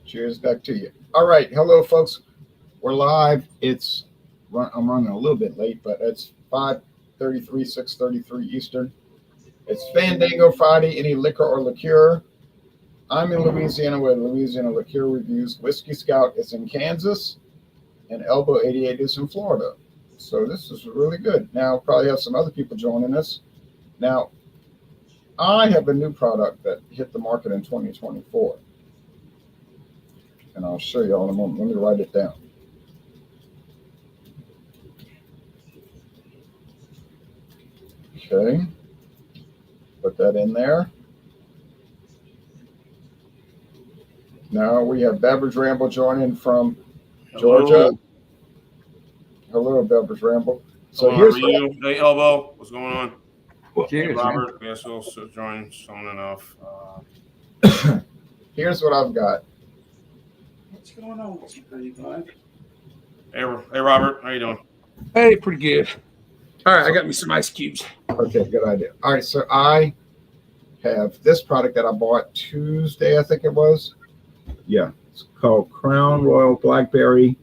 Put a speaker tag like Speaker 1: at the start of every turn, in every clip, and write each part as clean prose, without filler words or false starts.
Speaker 1: Cheers back to you. All right. Hello, folks. We're live. I'm running a little bit late, but it's 5:33, 6:33 Eastern. It's Fandango Friday. Any liquor or liqueur? I'm in Louisiana with Louisiana Liqueur Reviews. Whiskey Scout is in Kansas, and Elbow 88 is in Florida. So this is really good. Now, probably have some other people joining us. Now, I have a new product that hit the market in 2024. And I'll show you all in a moment. Let me write it down. Okay. Put that in there. Now we have Beverage Ramble joining from Georgia. Hello, Beverage Ramble. So
Speaker 2: here's you. Hey, Elbow. What's going on?
Speaker 3: Cheers,
Speaker 2: hey, Robert. Guess we'll join soon enough.
Speaker 1: Here's what I've got.
Speaker 4: What's going on with you, buddy?
Speaker 2: Hey, Robert. How you doing?
Speaker 4: Hey, pretty good. All right, I got me some ice cubes.
Speaker 1: Okay, good idea. All right, so I have this product that I bought Tuesday, I think it was. Yeah, it's called Crown Royal Blackberry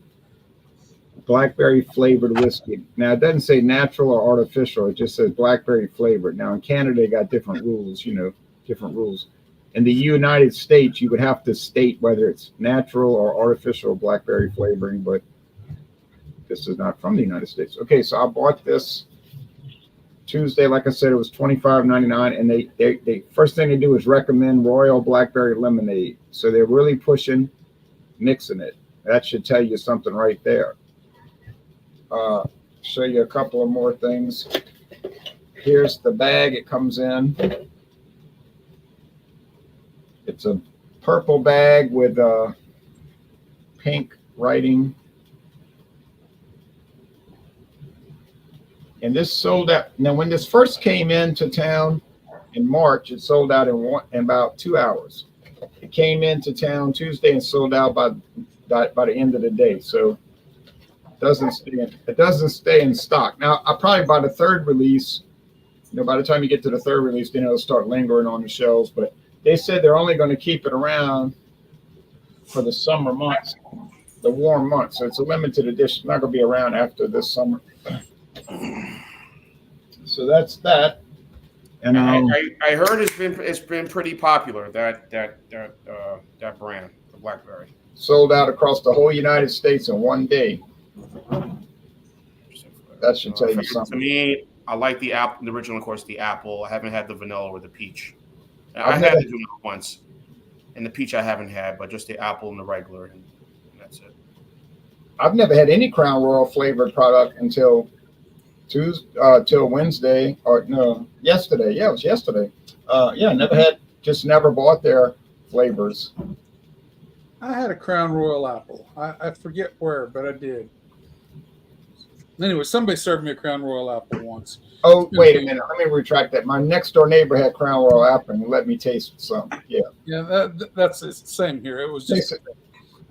Speaker 1: flavored whiskey. Now, it doesn't say natural or artificial. It just says blackberry flavored. Now, in Canada, they got different rules, different rules. In the United States, you would have to state whether it's natural or artificial blackberry flavoring, but this is not from the United States. Okay, so I bought this Tuesday. Like I said, it was $25.99, and they first thing they do is recommend Royal Blackberry lemonade. So they're really pushing mixing it. That should tell you something right there. Show you a couple of more things. Here's the bag it comes in. It's a purple bag with pink writing. And this sold out. Now, when this first came into town in March, it sold out in about 2 hours. It came into town Tuesday and sold out by the end of the day. So it doesn't stay in stock. Now, I probably by the third release, by the time you get to the third release, then it'll start lingering on the shelves. But they said they're only going to keep it around for the summer months, the warm months. So it's a limited edition. It's not going to be around after this summer. So that's that. And
Speaker 2: I heard it's been pretty popular, that brand, the Blackberry.
Speaker 1: Sold out across the whole United States in one day. That should tell you something.
Speaker 2: To me, I like the apple, the original, of course, the apple. I haven't had the vanilla or the peach. I had the vanilla once, and the peach I haven't had, but just the apple and the regular, and that's it.
Speaker 1: I've never had any Crown Royal flavored product until till Wednesday, or no, yesterday. Yeah, it was yesterday. Never bought their flavors.
Speaker 4: I had a Crown Royal apple. I forget where, but I did. Anyway, somebody served me a Crown Royal apple once.
Speaker 1: Oh, wait a minute. Let me retract that. My next door neighbor had Crown Royal apple and let me taste some. Yeah.
Speaker 4: Yeah, that's the same here. It was just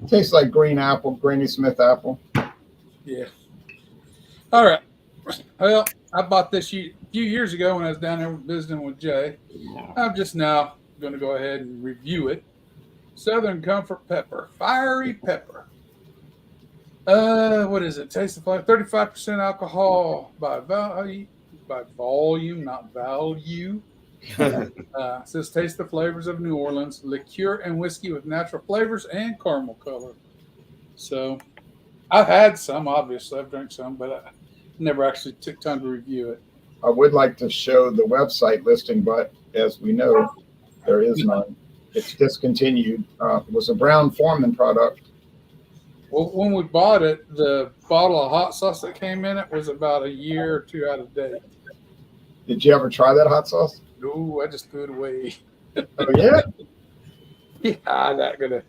Speaker 1: tastes like green apple, Granny Smith apple.
Speaker 4: Yeah. All right. Well, I bought this a few years ago when I was down there visiting with Jay. I'm just now going to go ahead and review it. Southern Comfort Pepper, fiery pepper. What is it? Taste of flavor. 35% alcohol by volume, not value. Says taste the flavors of New Orleans, liqueur and whiskey with natural flavors and caramel color. So, I've had some. Obviously, I've drank some, but I never actually took time to review it.
Speaker 1: I would like to show the website listing, but as we know, there is none. It's discontinued. It was a Brown Forman product.
Speaker 4: Well, when we bought it, the bottle of hot sauce that came in it was about a year or two out of date.
Speaker 1: Did you ever try that hot sauce?
Speaker 4: No, I just threw it away.
Speaker 1: Oh, yeah?
Speaker 4: Yeah, I'm not gonna.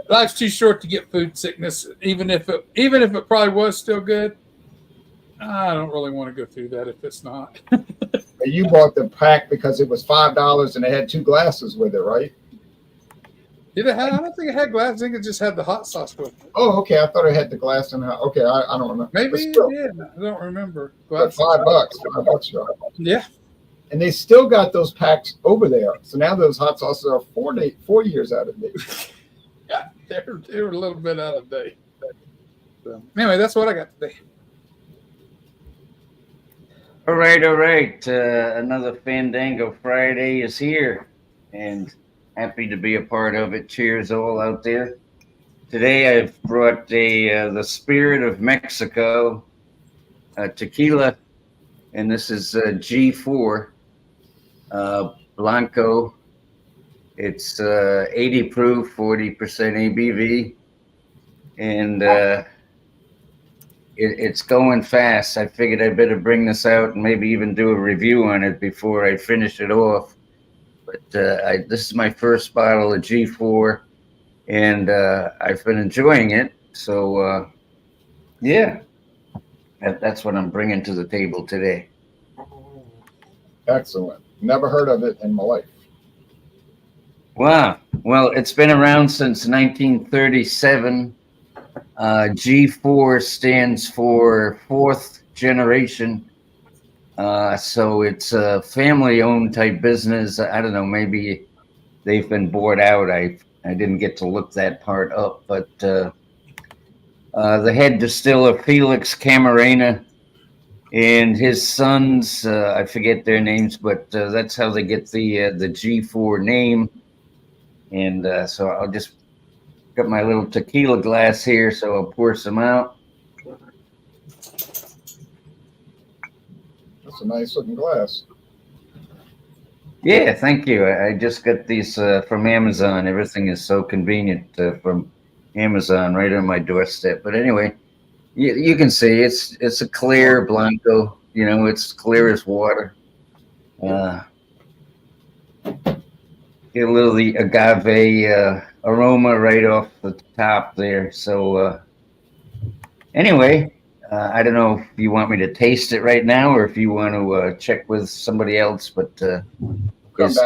Speaker 4: Life's too short to get food sickness. Even if it probably was still good, I don't really want to go through that if it's not.
Speaker 1: You bought the pack because it was $5 and it had 2 glasses with it, right?
Speaker 4: Did it have? I don't think it had glass. I think it just had the hot sauce with it.
Speaker 1: Oh, okay. I thought it had the glass in it. Okay, I don't remember.
Speaker 4: Maybe it did. I don't remember.
Speaker 1: But $5.
Speaker 4: Yeah.
Speaker 1: And they still got those packs over there. So now those hot sauces are 4 years out of date.
Speaker 4: Yeah. They're a little bit out of date. So, anyway, that's what I got today.
Speaker 3: All right, all right. Another Fandango Friday is here, and happy to be a part of it. Cheers, all out there. Today I've brought the Spirit of Mexico tequila, and this is G4 Blanco. It's 80 proof, 40% ABV, and it's going fast. I figured I better bring this out and maybe even do a review on it before I finish it off. But this is my first bottle of G4, and I've been enjoying it. So, yeah, that's what I'm bringing to the table today.
Speaker 1: Excellent. Never heard of it in my life.
Speaker 3: Wow. Well, it's been around since 1937. G4 stands for fourth generation. So it's a family-owned type business. I don't know, maybe they've been bought out. I didn't get to look that part up, but the head distiller, Felix Camarena, and his sons, I forget their names, but that's how they get the G4 name. And so I'll just got my little tequila glass here, so I'll pour some out.
Speaker 1: That's a nice looking glass.
Speaker 3: Yeah, thank you. I just got these from Amazon. Everything is so convenient from Amazon right on my doorstep. But anyway, you can see it's a clear Blanco. You know, it's clear as water. Get a little of the agave aroma right off the top there. So anyway, I don't know if you want me to taste it right now or if you want to check with somebody else, but it's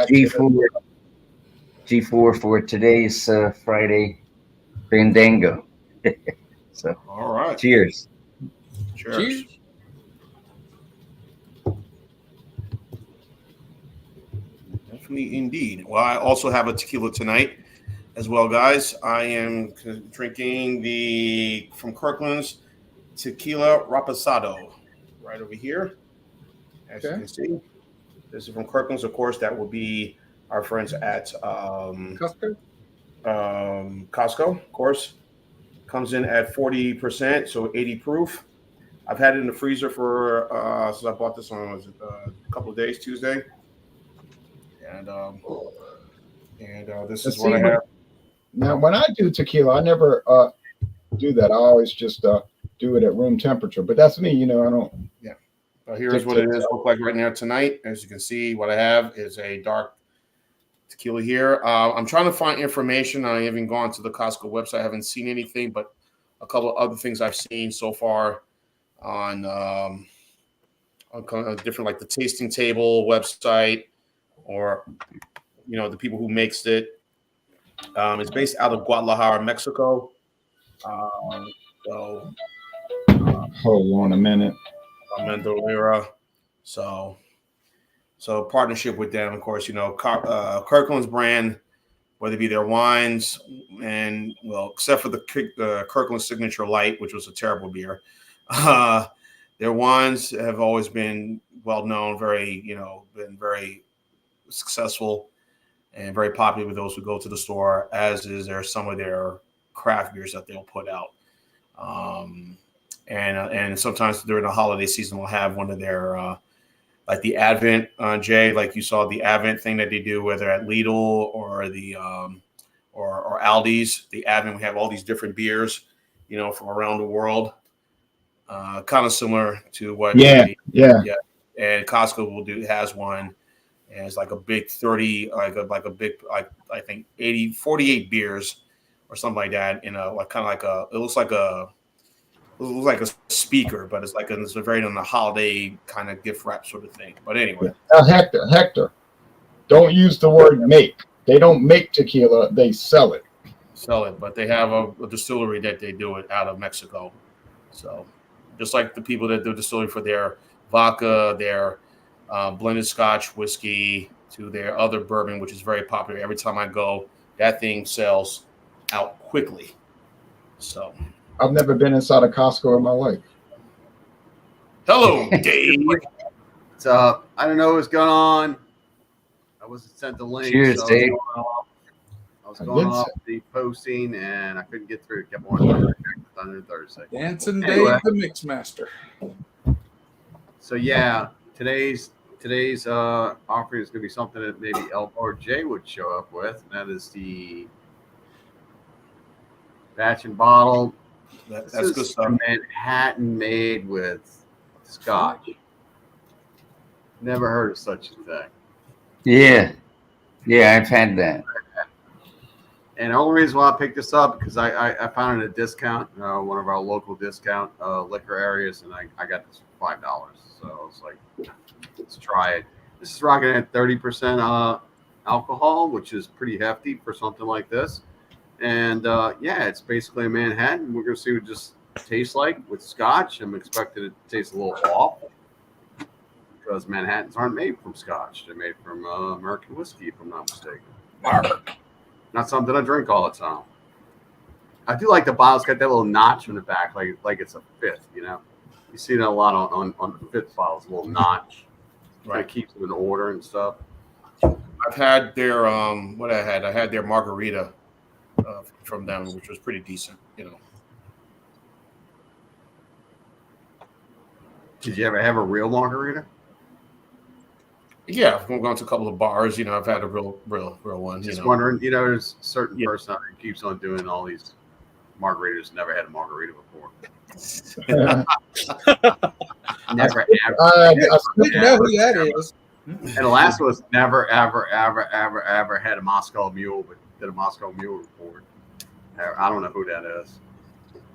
Speaker 3: G4 for today's Friday Fandango. So,
Speaker 2: All right.
Speaker 3: cheers.
Speaker 2: Cheers. Definitely, indeed. Well, I also have a tequila tonight as well, guys. I am drinking from Kirkland's tequila Reposado right over here. As you can see, this is from Kirkland's. Of course, that will be our friends at Costco, of course. Comes in at 40%, so 80 proof. I've had it in the freezer for since I bought this on a couple of days, Tuesday. And this is what I have.
Speaker 1: Now, when I do tequila, I never do that. I always just do it at room temperature. But that's me, I don't.
Speaker 2: Yeah. So here's what it is look like right now tonight. As you can see, what I have is a dark tequila here. I'm trying to find information. I haven't gone to the Costco website. I haven't seen anything, but a couple of other things I've seen so far on different, like the tasting table website, or the people who makes it. It's based out of Guadalajara, Mexico. Hold
Speaker 1: on a minute.
Speaker 2: So partnership with them, of course. Kirkland's brand, whether it be their wines and except for the Kirkland Signature Light, which was a terrible beer. Their wines have always been well known, been very successful and very popular with those who go to the store, as is some of their craft beers that they'll put out. And sometimes during the holiday season, we'll have one of their like the Advent, Jay, like you saw the Advent thing that they do, whether at Lidl or the or Aldi's. The Advent, we have all these different beers, from around the world, kind of similar to what.
Speaker 1: Yeah.
Speaker 2: And Costco has one, and it's like a big 30, I think 48 beers or something like that. It looks like a speaker, but it's a very on the holiday kind of gift wrap sort of thing. But anyway,
Speaker 1: now Hector, don't use the word make. They don't make tequila; they sell it.
Speaker 2: But they have a distillery that they do it out of Mexico. So just like the people that do distillery for their vodka, their blended Scotch whiskey, to their other bourbon, which is very popular. Every time I go, that thing sells out quickly. So,
Speaker 1: I've never been inside a Costco in my life.
Speaker 2: hello, Dave.
Speaker 5: So I don't know what's going on. I wasn't sent the link.
Speaker 3: Cheers,
Speaker 5: so
Speaker 3: Dave.
Speaker 5: I was going off the posting and I couldn't get through. It kept on Thunder Thursday.
Speaker 4: Dancing
Speaker 5: Anyway.
Speaker 4: Dave, the Mixmaster.
Speaker 5: So yeah, today's offering is going to be something that maybe L or J would show up with, and that is the batch and bottle.
Speaker 2: That's
Speaker 5: This
Speaker 2: good
Speaker 5: is
Speaker 2: stuff.
Speaker 5: Manhattan made with Scotch. Never heard of such a thing.
Speaker 3: Yeah. Yeah, I've had that.
Speaker 5: And the only reason why I picked this up because I found it at a discount, one of our local discount liquor areas, and I got this for $5. So I was like, let's try it. This is rocking at 30% alcohol, which is pretty hefty for something like this. And yeah, it's basically a Manhattan. We're gonna see what it just tastes like with Scotch. I'm expecting it to taste a little off because Manhattans aren't made from Scotch. They're made from American whiskey, if I'm not mistaken. Not something I drink all the time. I do like the bottle. It's got that little notch in the back, like it's a fifth. You know, you see that a lot on the fifth bottles, a little notch. Right, keeps them in order and stuff.
Speaker 2: I've had their I had their margarita from them, which was pretty decent. You know.
Speaker 5: Did you ever have a real margarita?
Speaker 2: Yeah, I'm going to a couple of bars. You know, I've had a real one.
Speaker 5: Just wondering, there's a certain person out there who keeps on doing all these margaritas. Never had a margarita before. Never, ever.
Speaker 4: I know who that is.
Speaker 5: And the last was never, ever had a Moscow Mule, but did a Moscow Mule report. I don't know who that is.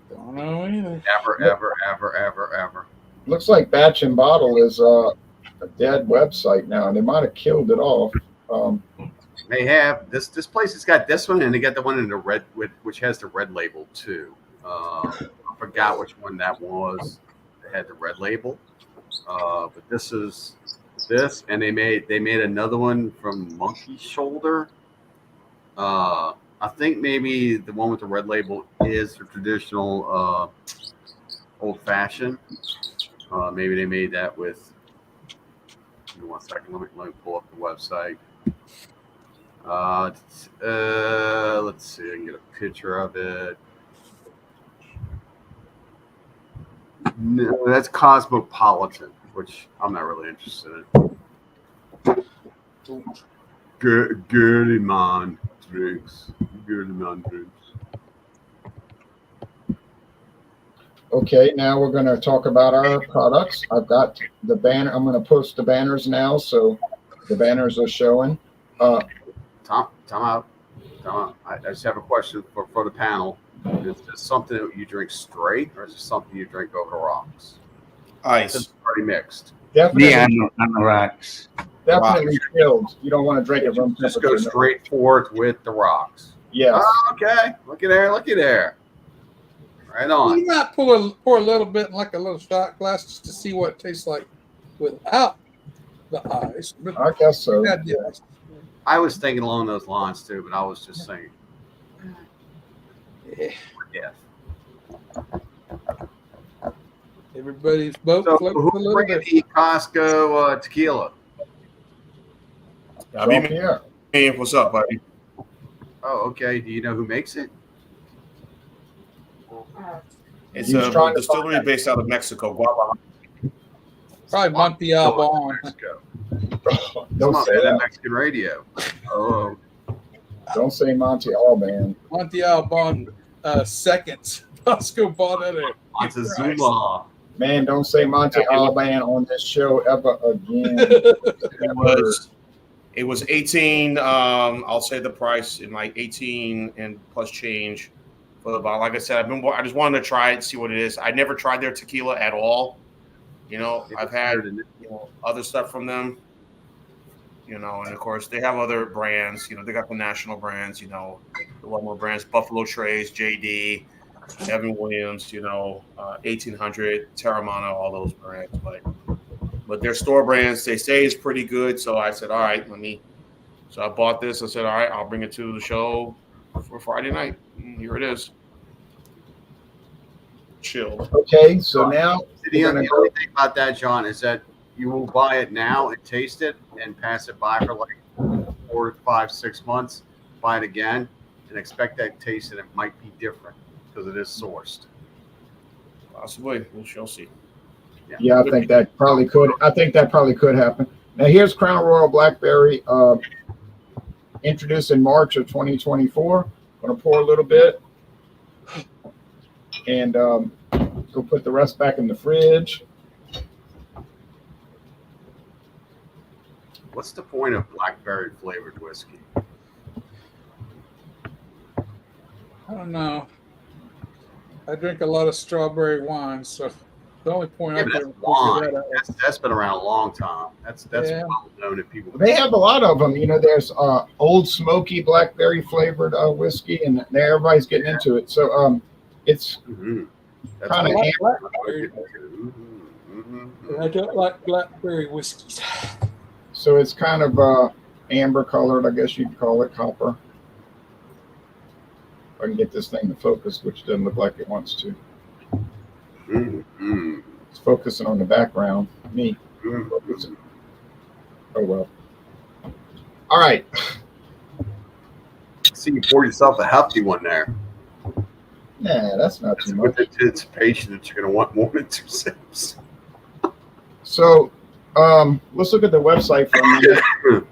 Speaker 4: Don't know either.
Speaker 5: Ever.
Speaker 1: Looks like Batch and Bottle is a dead website now, and they might have killed it off.
Speaker 5: They have this place has got this one, and they got the one in the red, which has the red label too. I forgot which one that was. They had the red label, but this is this, and they made another one from Monkey Shoulder. I think maybe the one with the red label is the traditional old fashioned. Maybe they made that with. Give me 1 second. Let me pull up the website. Let's see. I can get a picture of it. No, that's Cosmopolitan, which I'm not really interested in. Girly man drinks.
Speaker 1: Okay, now we're going to talk about our products. I've got the banner. I'm going to post the banners now, so the banners are showing.
Speaker 5: Time out. I just have a question for the panel. Is this something that you drink straight, or is it something you drink over the rocks?
Speaker 2: Ice.
Speaker 5: It's already mixed.
Speaker 1: Definitely,
Speaker 3: Yeah, on the rocks.
Speaker 1: definitely chilled. You don't want to drink it room
Speaker 5: Just go
Speaker 1: temperature.
Speaker 5: straight forth with the rocks.
Speaker 1: Yes.
Speaker 5: Oh, okay. Looky there. Right on.
Speaker 4: You might pour a little bit in like a little shot glass just to see what it tastes like without the ice. But
Speaker 1: I guess so.
Speaker 4: add the ice.
Speaker 5: I was thinking along those lines too, but I was just saying.
Speaker 4: Yeah.
Speaker 5: Yeah.
Speaker 4: Everybody's boat
Speaker 5: So
Speaker 4: floats a
Speaker 5: who's
Speaker 4: little
Speaker 5: bringing
Speaker 4: bit.
Speaker 5: the Costco tequila?
Speaker 2: I mean,
Speaker 1: Yeah.
Speaker 2: hey, what's up, buddy?
Speaker 5: Oh, okay. Do you know who makes it?
Speaker 2: It's
Speaker 1: He's
Speaker 2: a
Speaker 1: trying to
Speaker 2: distillery
Speaker 1: find
Speaker 2: based out of Mexico, Guadalajara.
Speaker 4: Probably Monte Alban.
Speaker 5: Mexico.
Speaker 1: Don't
Speaker 5: Come on,
Speaker 1: say
Speaker 5: man,
Speaker 1: that.
Speaker 5: Mexican radio. Oh,
Speaker 1: Don't say Monte Alban.
Speaker 4: Monte Alban seconds. Costco bought it at
Speaker 5: Montezuma.
Speaker 1: Man, don't say Monte Alban on this show ever again.
Speaker 2: It was 18. I'll say the price in like 18 and plus change for the bottle. Like I said, I just wanted to try it, see what it is. I never tried their tequila at all. You know, I've had other stuff from them. You know, and of course they have other brands. You know, they got the national brands. You know, the well known brands: Buffalo Trace, JD, Evan Williams. You know, 1800, Terramana, all those brands. But their store brands, they say is pretty good. So I said, all right, So I bought this. I said, all right, I'll bring it to the show. for Friday night. And here it is. Chilled.
Speaker 1: Okay, so now
Speaker 5: The
Speaker 1: we're
Speaker 5: only
Speaker 1: gonna go.
Speaker 5: thing about that, John, is that you will buy it now and taste it and pass it by for like 4, 5, 6 months. Buy it again and expect that taste, and it might be different because it is sourced.
Speaker 2: Possibly. We shall see.
Speaker 1: Yeah, I think that probably could. I think that probably could happen. Now here's Crown Royal Blackberry, introduced in March of 2024. Gonna pour a little bit, and go put the rest back in the fridge.
Speaker 5: What's the point of blackberry flavored whiskey?
Speaker 4: I don't know. I drink a lot of strawberry wine, so the only point
Speaker 5: Yeah,
Speaker 4: I
Speaker 5: but
Speaker 4: can
Speaker 5: that's
Speaker 4: figure
Speaker 5: wine.
Speaker 4: that out is
Speaker 5: That's been around a long time. That's
Speaker 4: Yeah.
Speaker 5: well known that people.
Speaker 1: They have a lot of them. You know, there's Old Smoky blackberry flavored whiskey, and everybody's getting into it. So it's
Speaker 5: Mhm. That's
Speaker 1: Kinda
Speaker 5: what-
Speaker 4: blackberry.
Speaker 5: Mhm.
Speaker 4: I don't like blackberry whiskeys.
Speaker 1: so it's kind of amber colored, I guess you'd call it, copper. If I can get this thing to focus, which doesn't look like it wants to.
Speaker 5: Mhm.
Speaker 1: It's focusing on the background. Me.
Speaker 5: Mhm.
Speaker 1: Oh well. All right.
Speaker 5: See, you poured yourself a hefty one there.
Speaker 1: Nah, that's not
Speaker 5: That's
Speaker 1: too
Speaker 5: with
Speaker 1: much.
Speaker 5: anticipation that you're going to want more than 2 sips.
Speaker 1: So let's look at the website for a minute.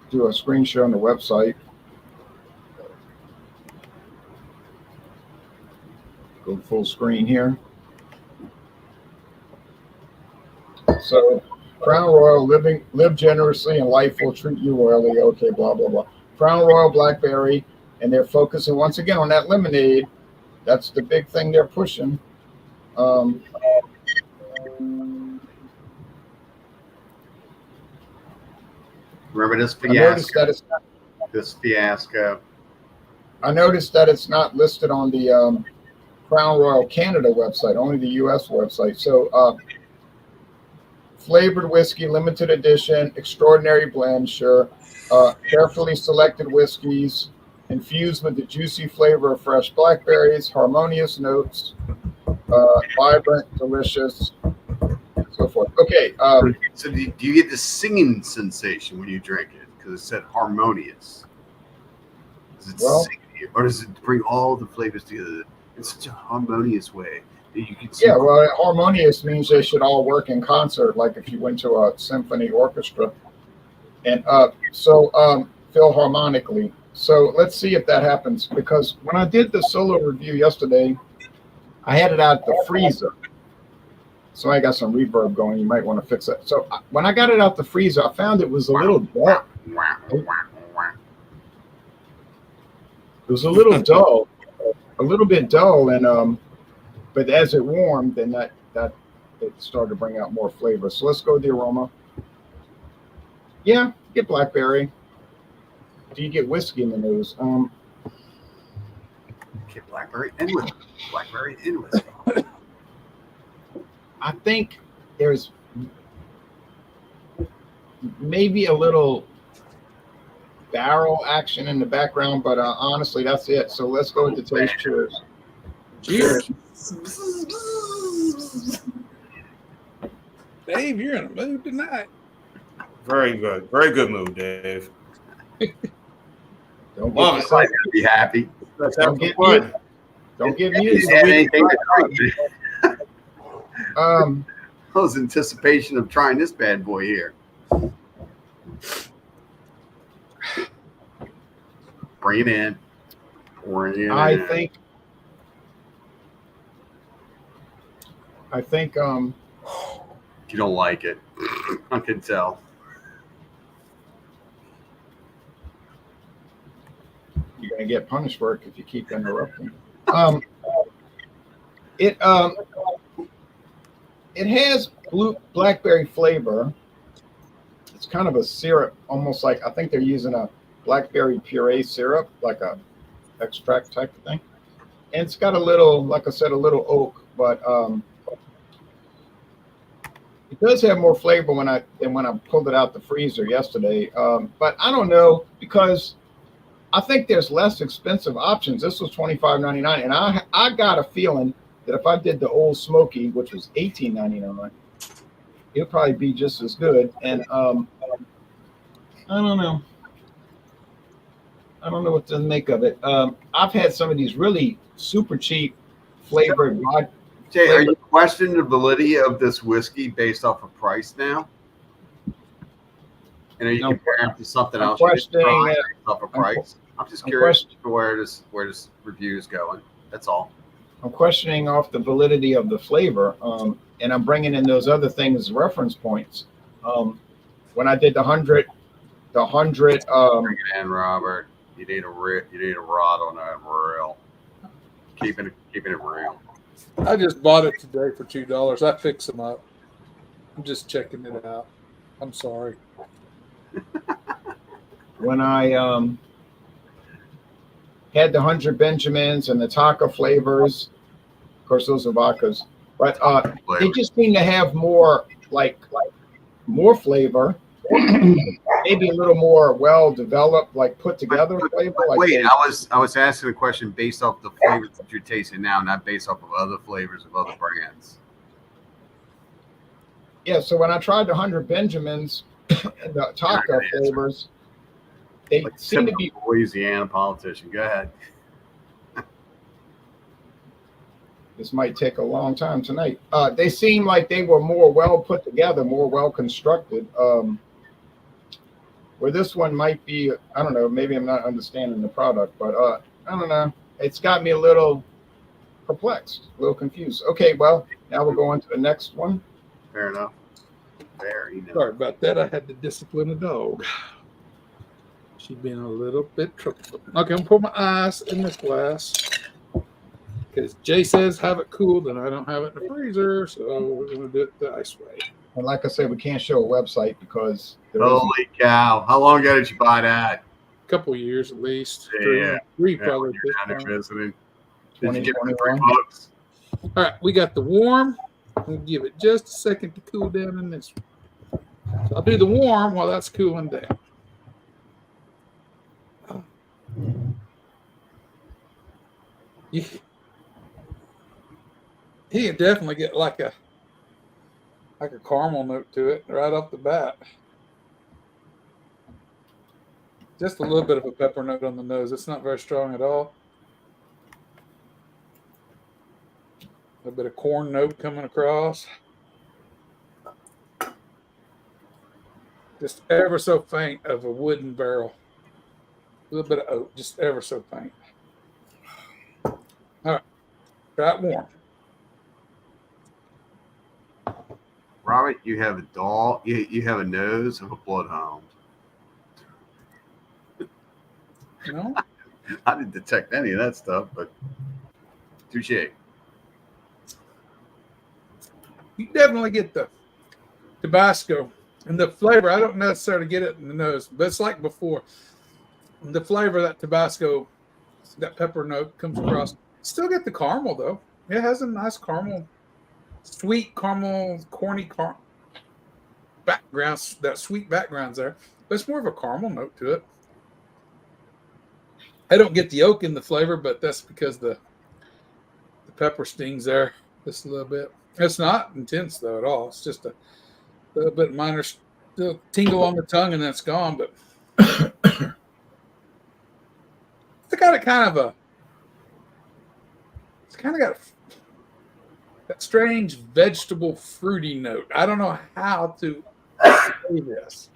Speaker 1: Do a screen share on the website. Go full screen here. So Crown Royal, live generously and life will treat you royally. Okay, blah blah blah. Crown Royal Blackberry, and they're focusing once again on that lemonade. That's the big thing they're pushing.
Speaker 5: Remember this
Speaker 1: I noticed
Speaker 5: fiasco?
Speaker 1: that it's not,
Speaker 5: This fiasco.
Speaker 1: I noticed that it's not listed on the Crown Royal Canada website, only the U.S. website. So flavored whiskey, limited edition, extraordinary blend, sure. Carefully selected whiskeys, infused with the juicy flavor of fresh blackberries, harmonious notes, vibrant, delicious, and so forth. Okay,
Speaker 5: So do you get the singing sensation when you drink it? Because it said harmonious. Does it
Speaker 1: Well-
Speaker 5: sing to you? Or does it bring all the flavors together in such a harmonious way that you can see?
Speaker 1: yeah, well, harmonious means they should all work in concert, like if you went to a symphony orchestra. And philharmonically. So let's see if that happens, because when I did the solo review yesterday, I had it out the freezer. So I got some reverb going. You might want to fix that. So when I got it out the freezer, I found it was a little dull. It was a little dull, a little bit dull, and but as it warmed, then that it started to bring out more flavor. So let's go with the aroma. Yeah, get blackberry. Do you get whiskey in the nose?
Speaker 5: Okay, blackberry and whiskey. Blackberry and whiskey.
Speaker 1: I think there's maybe a little barrel action in the background, but honestly, that's it. So let's go with the taste. Cheers.
Speaker 4: Cheers. Dave, you're in a mood tonight.
Speaker 2: Very good. Very good move, Dave.
Speaker 1: Don't
Speaker 2: Love
Speaker 1: get
Speaker 2: it.
Speaker 5: Somebody's gonna be happy.
Speaker 2: Let's
Speaker 1: Don't
Speaker 2: have
Speaker 1: get
Speaker 2: some fun.
Speaker 1: me. Don't get me.
Speaker 5: Is there anything to drink?
Speaker 1: Um,
Speaker 5: I was in anticipation of trying this bad boy here. Bring it in. Bring it
Speaker 1: I
Speaker 5: in.
Speaker 1: think
Speaker 5: You don't like it. I can tell.
Speaker 1: you're gonna get punished for it if you keep interrupting. It has blackberry flavor. It's kind of a syrup, almost like I think they're using a blackberry puree syrup, like a extract type of thing. And it's got a little, like I said, a little oak, but it does have more flavor than when I pulled it out the freezer yesterday. But I don't know, because I think there's less expensive options. This was $25.99, and I got a feeling that if I did the Old Smoky, which was $18.99, it'll probably be just as good. And I don't know. I don't know what to make of it. I've had some of these really super cheap flavored vodka.
Speaker 5: Jay, are you questioning the validity of this whiskey based off of price now? And are you comparing it to something else?
Speaker 1: Questioning
Speaker 5: based off of price. I'm just curious where this review is going. That's all.
Speaker 1: I'm questioning off the validity of the flavor, and I'm bringing in those other things as reference points. When I did the 100.
Speaker 5: Bring it in, Robert. You need a rod on that rail. Keeping it real.
Speaker 4: I just bought it today for $2. I fix them up. I'm just checking it out. I'm sorry.
Speaker 1: When I had the 100 Benjamins and the Taka flavors, of course those are vodkas, but they just seem to have more more flavor. Maybe a little more well developed, put together flavor.
Speaker 5: I was asking a question based off the flavors that you're tasting now, not based off of other flavors of other brands.
Speaker 1: Yeah, so when I tried the 100 Benjamins and the Taka flavors, they seem to be
Speaker 5: Louisiana politician. Go ahead.
Speaker 1: This might take a long time tonight. They seem like they were more well put together, more well constructed. Where this one might be, I don't know, maybe I'm not understanding the product, but I don't know. It's got me a little perplexed, a little confused. Okay, well, now we'll go on to the next one.
Speaker 5: Fair enough.
Speaker 4: Sorry about that. I had to discipline a dog. She's been a little bit troublesome. Okay, I'm gonna put my ice in this glass because Jay says have it cooled, and I don't have it in the freezer, so we're gonna do it the ice way.
Speaker 1: And like I said, we can't show a website because
Speaker 5: holy cow! How long ago did you buy that?
Speaker 4: A couple years at least.
Speaker 5: Yeah,
Speaker 4: three probably.
Speaker 5: Down there visiting.
Speaker 1: Did you get the
Speaker 5: $3?
Speaker 4: All right, we got the warm. We'll give it just a second to cool down in this one. So I'll do the warm while that's cooling down. You can definitely get like a caramel note to it right off the bat. Just a little bit of a pepper note on the nose. It's not very strong at all. A bit of corn note coming across. Just ever so faint of a wooden barrel. A little bit of oak, just ever so faint. All right, try it warm.
Speaker 5: Robert, you have a dog. You have a nose of a bloodhound.
Speaker 4: No?
Speaker 5: I didn't detect any of that stuff, but touche.
Speaker 4: You definitely get the Tabasco and the flavor. I don't necessarily get it in the nose, but it's like before. The flavor of that Tabasco, that pepper note comes across. Still get the caramel though. It has a nice caramel, sweet caramel, corny background. That sweet background's there, but it's more of a caramel note to it. I don't get the oak in the flavor, but that's because the pepper stings there just a little bit. It's not intense though at all. It's just a little bit minor tingle on the tongue, and then it's gone. But it's got that strange vegetable fruity note. I don't know how to say this.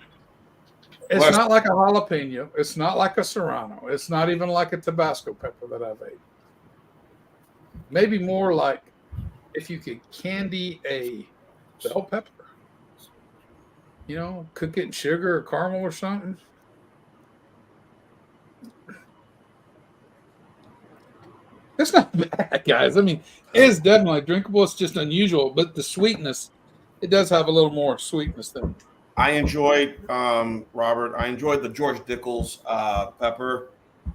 Speaker 4: It's not like a jalapeno. It's not like a serrano. It's not even like a Tabasco pepper that I've ate. Maybe more like if you could candy a bell pepper. Cook it in sugar or caramel or something. It's not bad, guys. I mean, it's definitely drinkable. It's just unusual, but the sweetness, it does have a little more sweetness than.
Speaker 2: I enjoyed, Robert, I enjoyed the George Dickel's pepper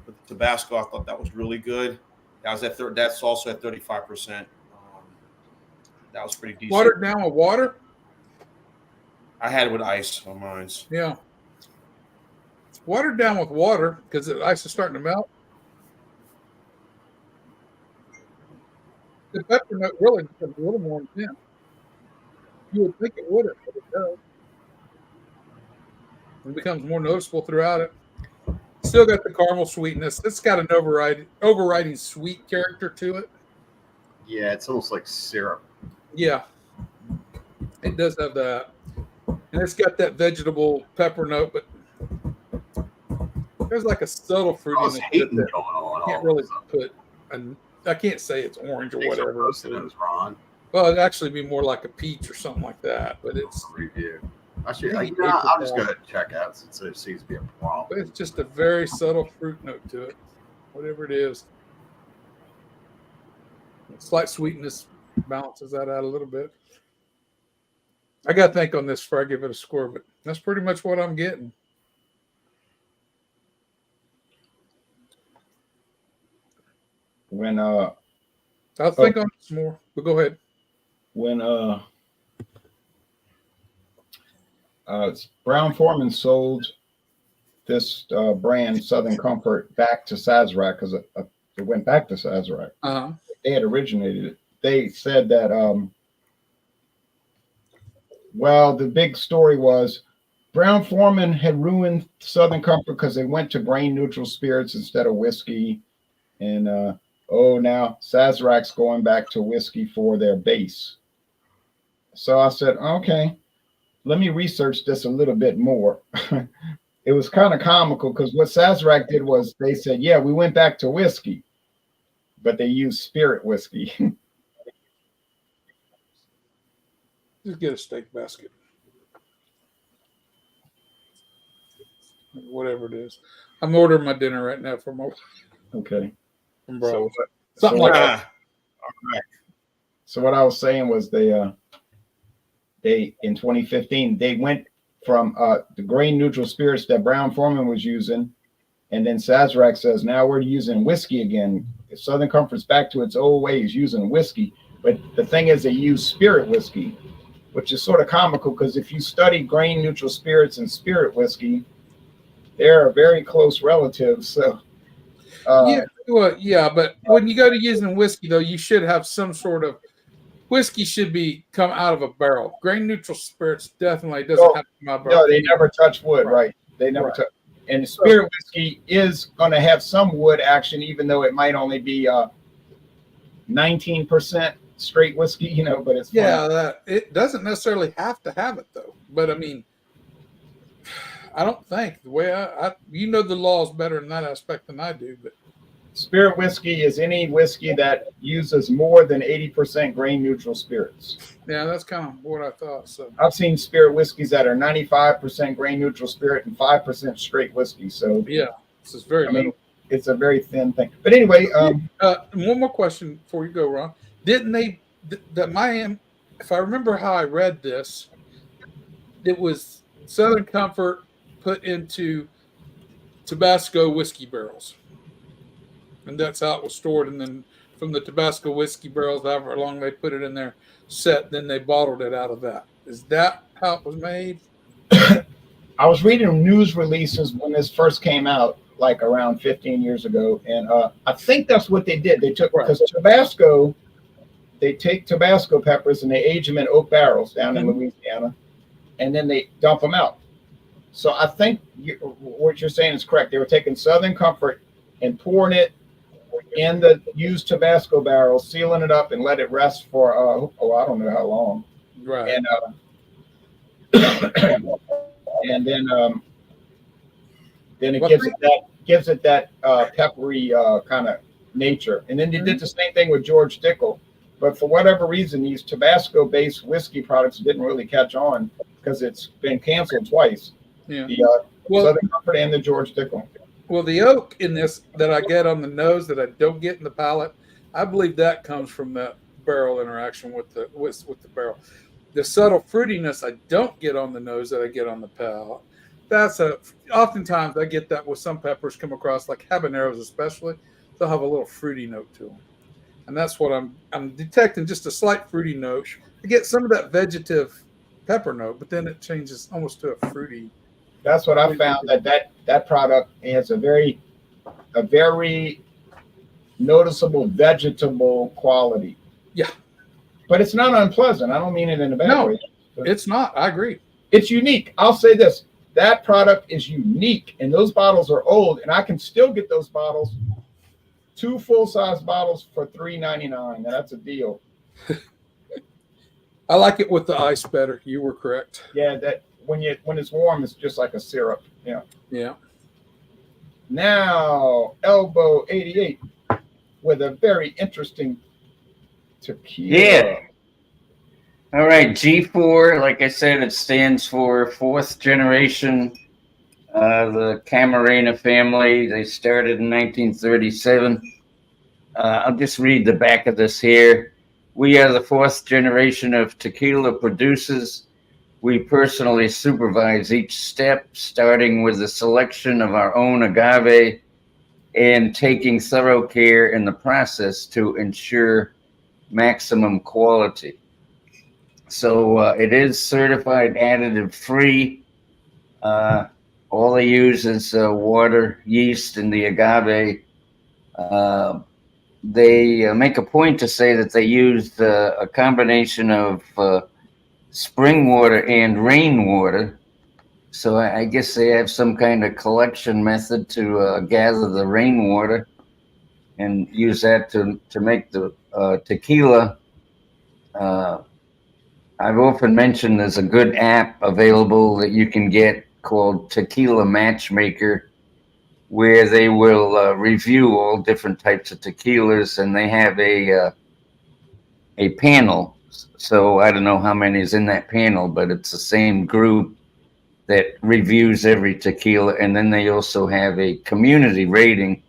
Speaker 2: with the Tabasco. I thought that was really good. That's also at 35%. That was pretty decent.
Speaker 4: Watered down with water?
Speaker 2: I had it with ice on mine.
Speaker 4: Yeah. watered down with water because the ice is starting to melt. The pepper note really becomes a little more intense. You would think it wouldn't, but it does. It becomes more noticeable throughout it. Still got the caramel sweetness. It's got an overriding sweet character to it.
Speaker 5: Yeah, it's almost like syrup.
Speaker 4: Yeah, it does have that, and it's got that vegetable pepper note, but there's like a subtle
Speaker 5: I was
Speaker 4: fruitiness
Speaker 5: hating
Speaker 4: that
Speaker 5: going on.
Speaker 4: I can't
Speaker 5: all
Speaker 4: really
Speaker 5: of a
Speaker 4: put. I can't say it's orange or
Speaker 5: sudden. Thanks for
Speaker 4: whatever.
Speaker 5: posting those, Ron.
Speaker 4: Well, it'd actually be more like a peach or something like that, but it's
Speaker 5: Review. Actually,
Speaker 4: Maybe
Speaker 5: I'll just
Speaker 4: apricot.
Speaker 5: go ahead and check out since there seems to be a problem.
Speaker 4: but it's just a very subtle fruit note to it, whatever it is. Slight sweetness balances that out a little bit. I got to think on this before I give it a score, but that's pretty much what I'm getting.
Speaker 1: When
Speaker 4: I'll think on this more, but go ahead.
Speaker 1: when Brown Forman sold this brand Southern Comfort back to Sazerac because it went back to Sazerac.
Speaker 4: Uh-huh.
Speaker 1: They had originated it. They said that well, the big story was Brown Forman had ruined Southern Comfort because they went to grain neutral spirits instead of whiskey, and now Sazerac's going back to whiskey for their base. So I said, okay, let me research this a little bit more. It was kind of comical because what Sazerac did was they said, yeah, we went back to whiskey, but they used spirit whiskey.
Speaker 4: Just get a steak basket. Whatever it is. I'm ordering my dinner right now from
Speaker 1: Okay.
Speaker 4: bro.
Speaker 1: So
Speaker 4: Something like that.
Speaker 2: All right.
Speaker 1: So what I was saying was they in 2015 they went from the grain neutral spirits that Brown Forman was using, and then Sazerac says now we're using whiskey again. Southern Comfort's back to its old ways using whiskey, but the thing is they use spirit whiskey, which is sort of comical because if you study grain neutral spirits and spirit whiskey, they're very close relatives. So
Speaker 4: but when you go to using whiskey though, you should have some sort of whiskey should be come out of a barrel. Grain neutral spirits definitely doesn't have to come out of a barrel.
Speaker 1: No, they never touch wood, right? They never
Speaker 4: Right.
Speaker 1: touch. And spirit whiskey is going to have some wood action, even though it might only be 19% straight whiskey, but it's fun.
Speaker 4: That it doesn't necessarily have to have it though. But I mean, I don't think the way I the laws better in that aspect than I do, but
Speaker 1: Spirit whiskey is any whiskey that uses more than 80% grain neutral spirits.
Speaker 4: yeah, that's kind of what I thought. So
Speaker 1: I've seen spirit whiskeys that are 95% grain neutral spirit and 5% straight whiskey. So
Speaker 4: yeah, this is very little.
Speaker 1: it's a very thin thing. But anyway,
Speaker 4: One more question before you go, Ron. Didn't they that Miami? If I remember how I read this, it was Southern Comfort put into Tabasco whiskey barrels, and that's how it was stored. And then from the Tabasco whiskey barrels, however long they put it in there, then they bottled it out of that. Is that how it was made?
Speaker 1: I was reading news releases when this first came out, like around 15 years ago, and I think that's what they did. They took because Tabasco. They take Tabasco peppers and they age them in oak barrels down in Louisiana, and then they dump them out. So I think what you're saying is correct. They were taking Southern Comfort and pouring it in the used Tabasco barrels, sealing it up, and let it rest for I don't know how long.
Speaker 4: Right.
Speaker 1: And and then it gives it that peppery kind of nature. And then they did the same thing with George Dickel. But for whatever reason, these Tabasco-based whiskey products didn't really catch on because it's been canceled twice.
Speaker 4: Yeah.
Speaker 1: The Southern Comfort and the George Dickel.
Speaker 4: Well, the oak in this that I get on the nose that I don't get in the palate, I believe that comes from that barrel interaction with the barrel. The subtle fruitiness I don't get on the nose that I get on the palate. Oftentimes I get that with some peppers come across, like habaneros especially. They'll have a little fruity note to them. And that's what I'm detecting, just a slight fruity note. I get some of that vegetative pepper note, but then it changes almost to a fruity
Speaker 1: That's what I found, that product has a very noticeable vegetable quality.
Speaker 4: Yeah.
Speaker 1: But it's not unpleasant. I don't mean it in a bad
Speaker 4: No,
Speaker 1: way.
Speaker 4: it's not. I agree.
Speaker 1: It's unique. I'll say this. That product is unique, and those bottles are old, and I can still get those bottles, 2 full-size bottles for $3.99. Now that's a deal.
Speaker 4: I like it with the ice better. You were correct.
Speaker 1: Yeah, that when it's warm, it's just like a syrup. Yeah.
Speaker 4: Yeah.
Speaker 1: Now, Elbow 88 with a very interesting tequila.
Speaker 3: Yeah. All right, G4, like I said, it stands for 4th generation. The Camarena family, they started in 1937. I'll just read the back of this here. We are the 4th generation of tequila producers. We personally supervise each step, starting with the selection of our own agave and taking thorough care in the process to ensure maximum quality. So it is certified additive free. All they use is water, yeast, and the agave. They make a point to say that they used a combination of spring water and rainwater. So I guess they have some kind of collection method to gather the rainwater and use that to make the tequila. I've often mentioned there's a good app available that you can get called Tequila Matchmaker, where they will review all different types of tequilas, and they have a panel. So I don't know how many is in that panel, but it's the same group that reviews every tequila, and then they also have a community rating.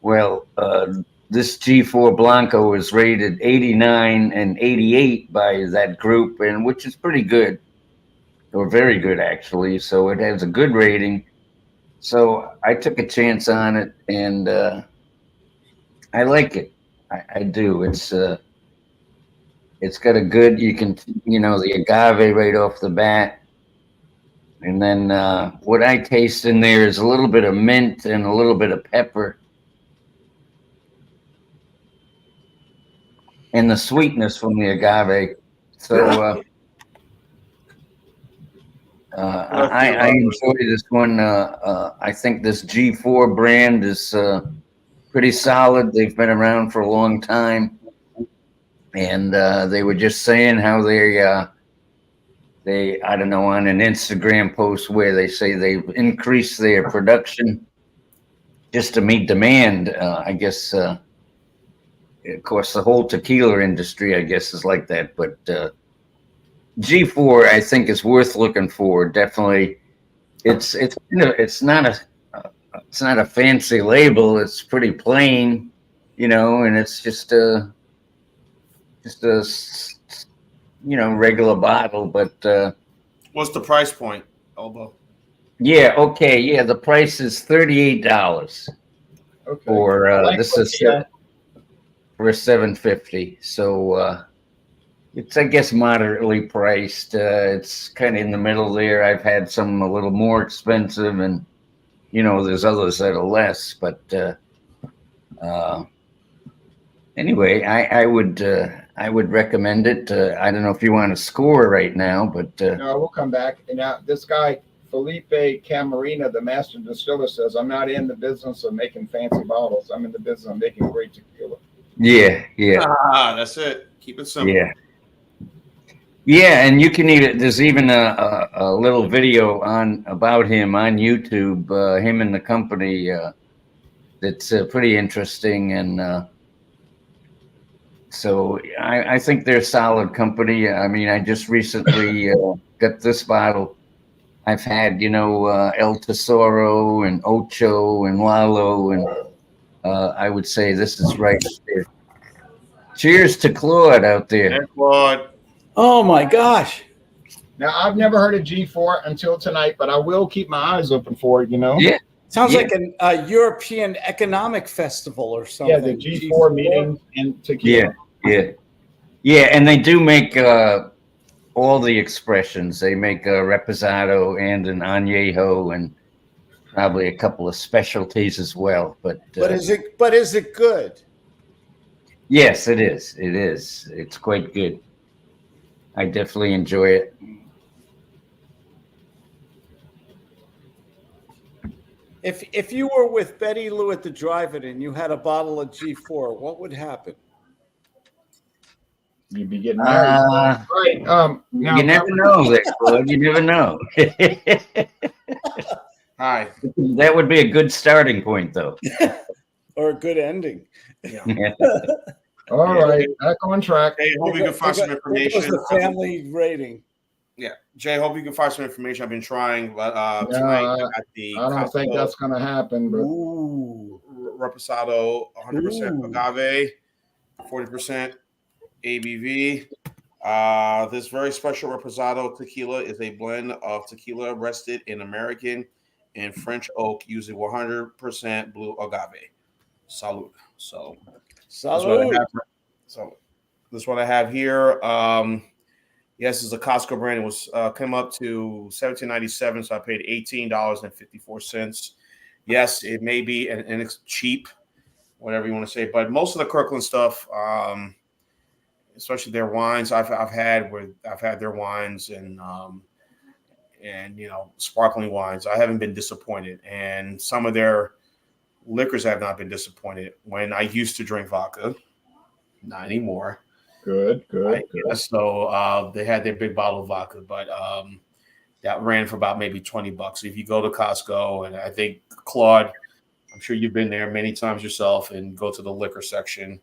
Speaker 3: Well, this G4 Blanco is rated 89 and 88 by that group, and which is pretty good, or very good actually. So it has a good rating. So I took a chance on it, and I like it. I do. It's got a good, the agave right off the bat. And then what I taste in there is a little bit of mint and a little bit of pepper. And the sweetness from the agave. So I enjoy this one. I think this G4 brand is pretty solid. They've been around for a long time. And they were just saying how they, I don't know, on an Instagram post where they say they've increased their production just to meet demand. I guess, of course, the whole tequila industry, I guess, is like that. But G4, I think, is worth looking for. Definitely, it's not a fancy label. It's pretty plain, and it's just a regular bottle. But
Speaker 2: what's the price point, Elbow?
Speaker 3: Yeah, okay, yeah, the price is $38.
Speaker 1: Okay.
Speaker 3: For this is for $7.50. So it's, I guess, moderately priced. It's kind of in the middle there. I've had some a little more expensive, and there's others that are less. But anyway, I would recommend it. I don't know if you want to score right now, but
Speaker 1: no, we'll come back. And now this guy Felipe Camarena, the master distiller, says, "I'm not in the business of making fancy bottles. I'm in the business of making great tequila."
Speaker 3: Yeah.
Speaker 2: That's it. Keep it simple.
Speaker 3: Yeah, and you can even, there's even a little video about him on YouTube, him and the company. That's pretty interesting, and so I think they're a solid company. I mean, I just recently got this bottle. I've had, El Tesoro and Ocho and Lalo, and I would say this is right there. Cheers to Claude out there.
Speaker 2: Hey, Claude.
Speaker 6: Oh my gosh.
Speaker 1: Now, I've never heard of G4 until tonight, but I will keep my eyes open for it,
Speaker 3: Yeah.
Speaker 6: Sounds like a European economic festival or something.
Speaker 1: Yeah, the G4 meeting in tequila.
Speaker 3: Yeah, and they do make all the expressions. They make a reposado and an añejo and probably a couple of specialties as well. But
Speaker 6: is it good?
Speaker 3: yes, it is. It is. It's quite good. I definitely enjoy it.
Speaker 6: If you were with Betty Lou at the drive-in and you had a bottle of G4, what would happen?
Speaker 1: You'd be getting married. Right. Now,
Speaker 3: You never know, there, Claude. You never know.
Speaker 2: Hi.
Speaker 3: That would be a good starting point, though.
Speaker 6: Or a good ending?
Speaker 2: Yeah.
Speaker 1: all right, back on track.
Speaker 2: Hey, hope you can find some
Speaker 6: What
Speaker 2: information.
Speaker 6: was the family rating?
Speaker 2: Yeah, Jay, hope you can find some information. I've been trying, but
Speaker 1: No,
Speaker 2: tonight at the
Speaker 1: I don't think that's going to happen. But
Speaker 6: Ooh.
Speaker 2: Reposado, 100%
Speaker 6: Ooh.
Speaker 2: agave, 40% ABV. This very special Reposado tequila is a blend of tequila rested in American and French oak using 100% blue agave. Salud. So that's what I
Speaker 6: Salud.
Speaker 2: have. So this is what I have here. Yes, it's a Costco brand. It was came up to $17.97, so I paid $18.54. Yes, it may be and it's cheap, whatever you want to say, but most of the Kirkland stuff, especially their wines, I've had their wines and you know, sparkling wines. I haven't been disappointed, and some of their liquors have not been disappointed. When I used to drink vodka, not anymore.
Speaker 1: good.
Speaker 2: Yeah, so they had their big bottle of vodka, but that ran for about maybe $20. If you go to Costco, and I think Claude, I'm sure you've been there many times yourself, and go to the liquor section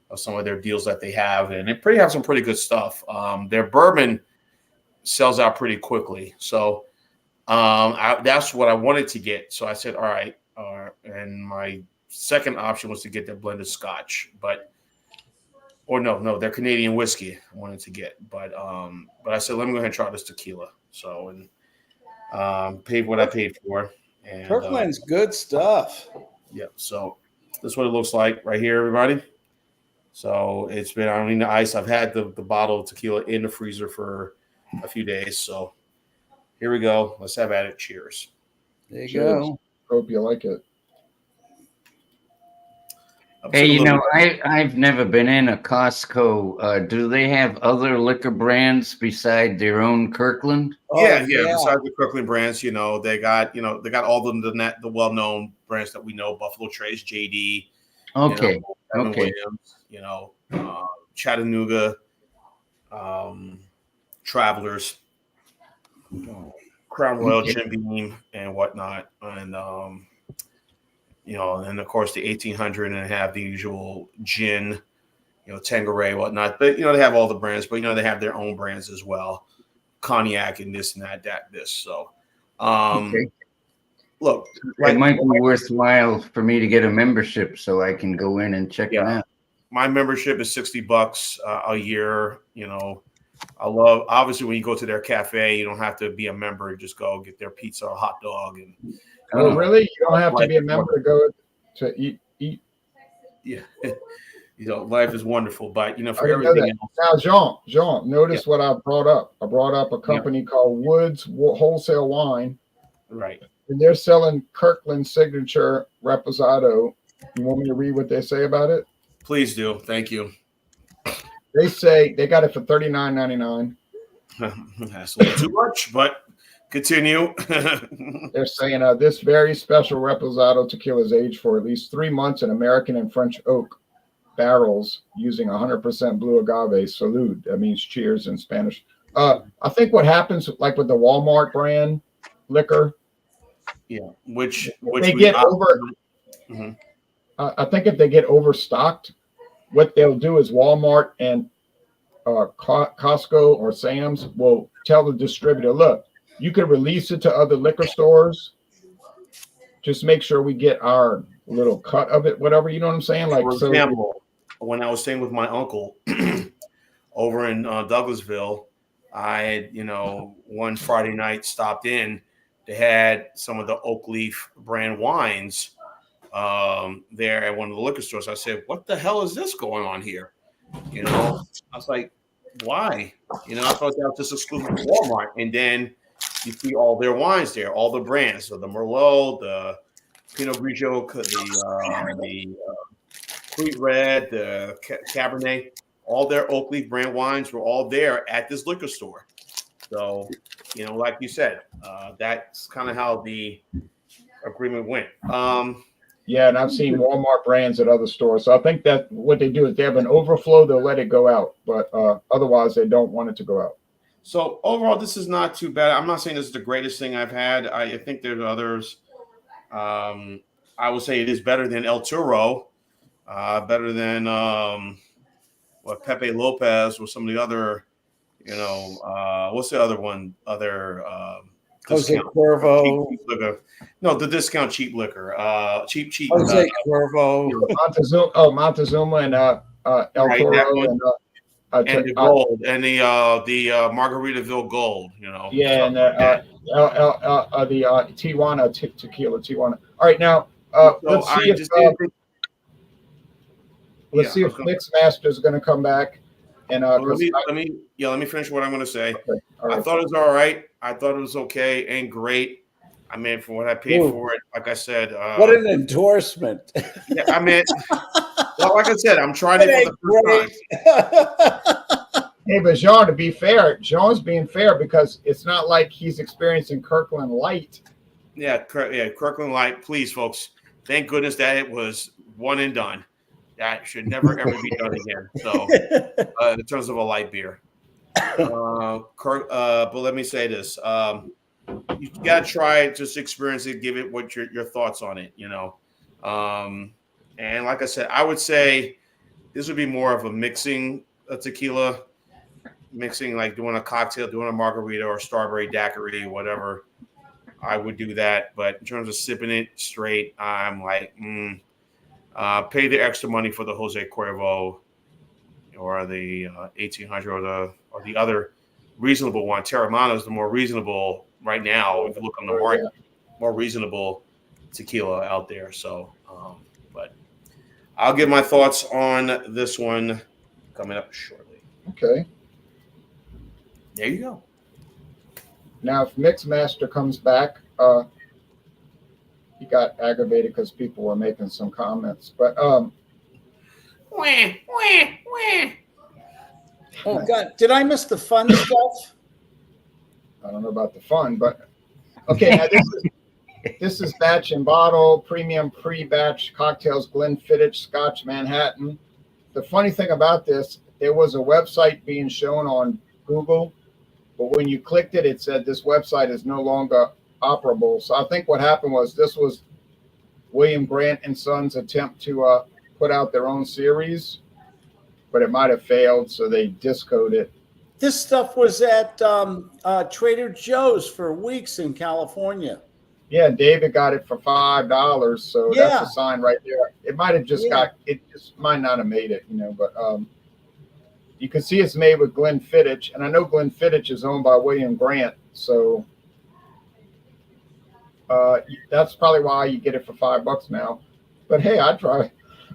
Speaker 2: of some of their deals that they have, and they have some pretty good stuff. Their bourbon sells out pretty quickly, so that's what I wanted to get. So I said, all right, and my second option was to get their blended Scotch, no, they're Canadian whiskey I wanted to get, but I said, let me go ahead and try this tequila. So paid what I paid for. And
Speaker 6: Kirkland's good stuff.
Speaker 2: yeah, so this is what it looks like right here, everybody. So it's been, I don't need the ice. I've had the bottle of tequila in the freezer for a few days. So here we go. Let's have at it. Cheers.
Speaker 6: There you
Speaker 1: Cheers.
Speaker 6: go.
Speaker 1: Hope you like it.
Speaker 3: Hey, you know, I've never been in a Costco. Do they have other liquor brands beside their own Kirkland?
Speaker 2: Yeah. Besides the Kirkland brands, you know, they got all the well-known brands that we know: Buffalo Trace, JD,
Speaker 3: Okay.
Speaker 2: Evan
Speaker 3: Okay.
Speaker 2: Williams, Chattanooga, Travelers, Crown Royal,
Speaker 3: Okay.
Speaker 2: Jim Beam, and whatnot, and and of course the 1800, and have the usual gin, Tanqueray, whatnot. But they have all the brands, but they have their own brands as well, cognac and this and this. So,
Speaker 3: Okay.
Speaker 2: look,
Speaker 3: It might be worthwhile for me to get a membership so I can go in and check it out.
Speaker 2: My membership is $60 a year. I love, obviously, when you go to their cafe, you don't have to be a member. Just go get their pizza or hot dog. And
Speaker 1: Oh, really? You don't have to be a member to go to eat.
Speaker 2: Yeah, life is wonderful. But for
Speaker 1: I didn't know
Speaker 2: everything
Speaker 1: that.
Speaker 2: else,
Speaker 1: Now, Jean, notice what I brought up. I brought up a company called Woods Wholesale Wine,
Speaker 2: right?
Speaker 1: and they're selling Kirkland Signature Reposado. You want me to read what they say about it?
Speaker 2: Please do. Thank you.
Speaker 1: They say they got it for $39.99.
Speaker 2: That's a little too much, but continue.
Speaker 1: They're saying this very special Reposado tequila is aged for at least 3 months in American and French oak barrels using 100% blue agave. Salud. That means cheers in Spanish. I think what happens, like with the Walmart brand liquor,
Speaker 2: which
Speaker 1: they get over.
Speaker 2: Mhm.
Speaker 1: I think if they get overstocked, what they'll do is Walmart and Costco or Sam's will tell the distributor, look, you can release it to other liquor stores. Just make sure we get our little cut of it, whatever, you know what I'm saying? Like,
Speaker 2: For example, when I was staying with my uncle over in Douglasville, I had, one Friday night stopped in. They had some of the Oak Leaf brand wines there at one of the liquor stores. I said, what the hell is this going on here? I was like, why? You know, I thought that was just exclusive to Walmart. And then you see all their wines there, all the brands. So the Merlot, the Pinot Grigio, the Sweet Red, the Cabernet, all their oak leaf brand wines were all there at this liquor store. So, you know, like you said, that's kind of how the agreement went.
Speaker 1: Yeah, and I've seen Walmart brands at other stores. So I think that what they do is they have an overflow, they'll let it go out, but otherwise they don't want it to go out.
Speaker 2: So overall, this is not too bad. I'm not saying this is the greatest thing I've had. I think there's others. I would say it is better than El Toro, better than what Pepe Lopez or some of the other, you know, what's the other one? Other
Speaker 6: Jose
Speaker 2: discount
Speaker 6: Cuervo.
Speaker 2: cheap liquor. No, the discount cheap liquor. Cheap.
Speaker 6: Jose Cuervo.
Speaker 1: Montezuma and El
Speaker 2: Right, that
Speaker 1: Toro
Speaker 2: one. And the gold and the Margaritaville Gold, you know.
Speaker 1: yeah, and the Tijuana tequila Tijuana. All right, now let's see if Mixmaster is going to come back. And
Speaker 2: let me finish what I'm going to say.
Speaker 1: Okay, right.
Speaker 2: I thought it was all right. I thought it was okay and great. I mean, for what I paid for it, like I said,
Speaker 6: what an endorsement!
Speaker 2: Yeah, I mean, well, like I said, I'm trying it for the first time.
Speaker 1: Hey, but Jean, to be fair, Jean's being fair because it's not like he's experiencing Kirkland Light.
Speaker 2: Yeah, Kirkland Light. Please, folks, thank goodness that it was one and done. That should never ever be done again. So, in terms of a light beer, but let me say this: you gotta try it, just experience it, give it what your thoughts on it. You know, and like I said, I would say this would be more of a mixing tequila. Mixing, like doing a cocktail, doing a margarita or strawberry daiquiri, whatever, I would do that. But in terms of sipping it straight, I'm like, pay the extra money for the Jose Cuervo or the 1800 or the other reasonable one. Terramana is the more reasonable right now. If you look on the market, more reasonable tequila out there. So, but I'll give my thoughts on this one coming up shortly.
Speaker 1: Okay.
Speaker 2: There you go.
Speaker 1: Now, if Mixmaster comes back, he got aggravated because people were making some comments. But
Speaker 6: Oh God, did I miss the fun stuff?
Speaker 1: I don't know about the fun, but okay. Now this is batch and bottle, premium pre-batch cocktails, Glenfiddich, Scotch Manhattan. The funny thing about this, there was a website being shown on Google. But when you clicked it, it said this website is no longer operable. So I think what happened was this was William Grant and Sons' attempt to put out their own series, but it might have failed, so they discoded it.
Speaker 6: This stuff was at Trader Joe's for weeks in California.
Speaker 1: Yeah, David got it for $5, so that's a sign right there. It might have just it just might not have made it, you know, but you can see it's made with Glenfiddich, and I know Glenfiddich is owned by William Grant, so that's probably why you get it for $5 now. But hey, I'd try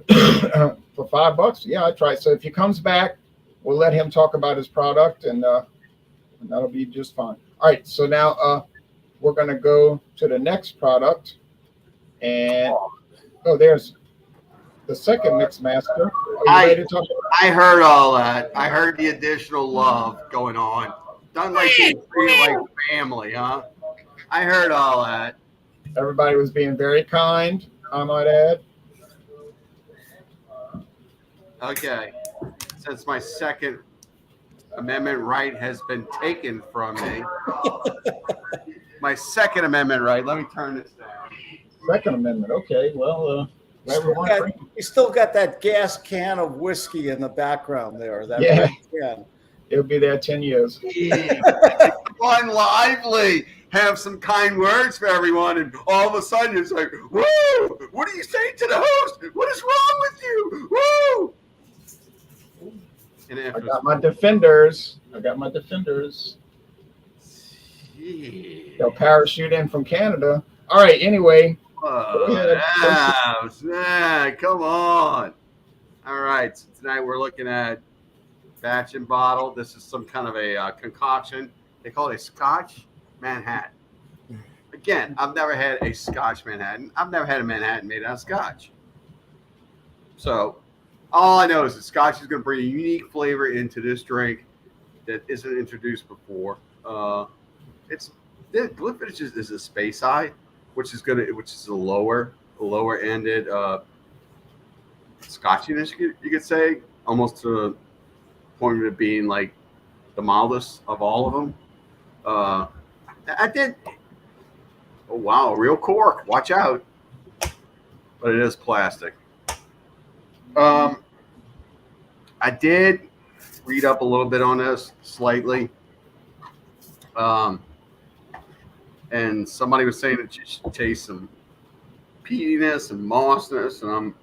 Speaker 1: for $5. Yeah, I'd try. So if he comes back, we'll let him talk about his product, and that'll be just fine. All right, so now we're going to go to the next product, and there's the second Mixmaster. Are you ready to talk about it?
Speaker 5: I heard all that. I heard the additional love going on. Done like being treated like family, huh? I heard all that.
Speaker 1: Everybody was being very kind, I might add.
Speaker 5: Okay. Since my Second Amendment right has been taken from me, my Second Amendment right, let me turn this down.
Speaker 1: Second Amendment, okay. Well,
Speaker 6: You still got that gas can of whiskey in the background there. That
Speaker 1: Yeah.
Speaker 6: can.
Speaker 1: It'll be there 10 years.
Speaker 5: Fun, lively. Have some kind words for everyone, and all of a sudden it's like, woo! What are you saying to the host? What is wrong with you? Woo! And
Speaker 1: I got my defenders. They'll parachute in from Canada. All right, anyway.
Speaker 5: Yeah, come on. All right, so tonight we're looking at batch and bottle. This is some kind of a concoction. They call it a Scotch Manhattan. Again, I've never had a Scotch Manhattan. I've never had a Manhattan made out of Scotch. So all I know is that Scotch is going to bring a unique flavor into this drink that isn't introduced before. It's the Glenfiddich is a space high, which is a lower ended Scotchiness, you could say, almost to the point of it being like the mildest of all of them. I did. Oh wow, real cork! Watch out! But it is plastic. I did read up a little bit on this slightly. And somebody was saying that you should taste some peatiness and mossness, and I'm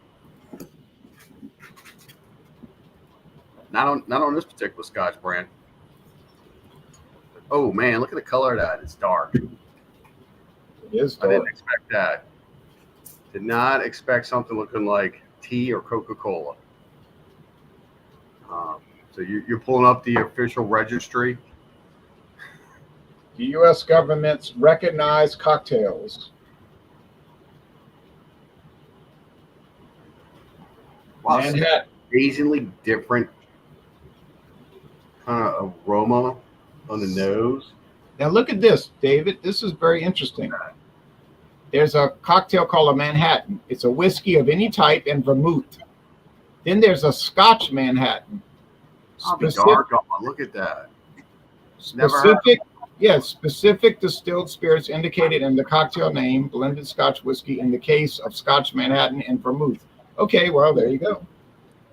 Speaker 5: not on this particular Scotch brand. Oh man, look at the color of that. It's dark.
Speaker 1: It is
Speaker 5: I didn't
Speaker 1: dark.
Speaker 5: expect that. Did not expect something looking like tea or Coca-Cola. So you're pulling up the official registry.
Speaker 1: The U.S. government's recognized cocktails.
Speaker 5: Wow, it's
Speaker 1: Manhattan.
Speaker 5: amazingly different kind of aroma on the nose.
Speaker 1: Now look at this, David. This is very interesting. There's a cocktail called a Manhattan. It's a whiskey of any type and vermouth. Then there's a Scotch Manhattan.
Speaker 5: Oh, the dark one. Look at that. Never heard of
Speaker 1: Specific distilled spirits indicated in the cocktail name, blended Scotch whiskey in the case of Scotch Manhattan and vermouth. Okay, well, there you go.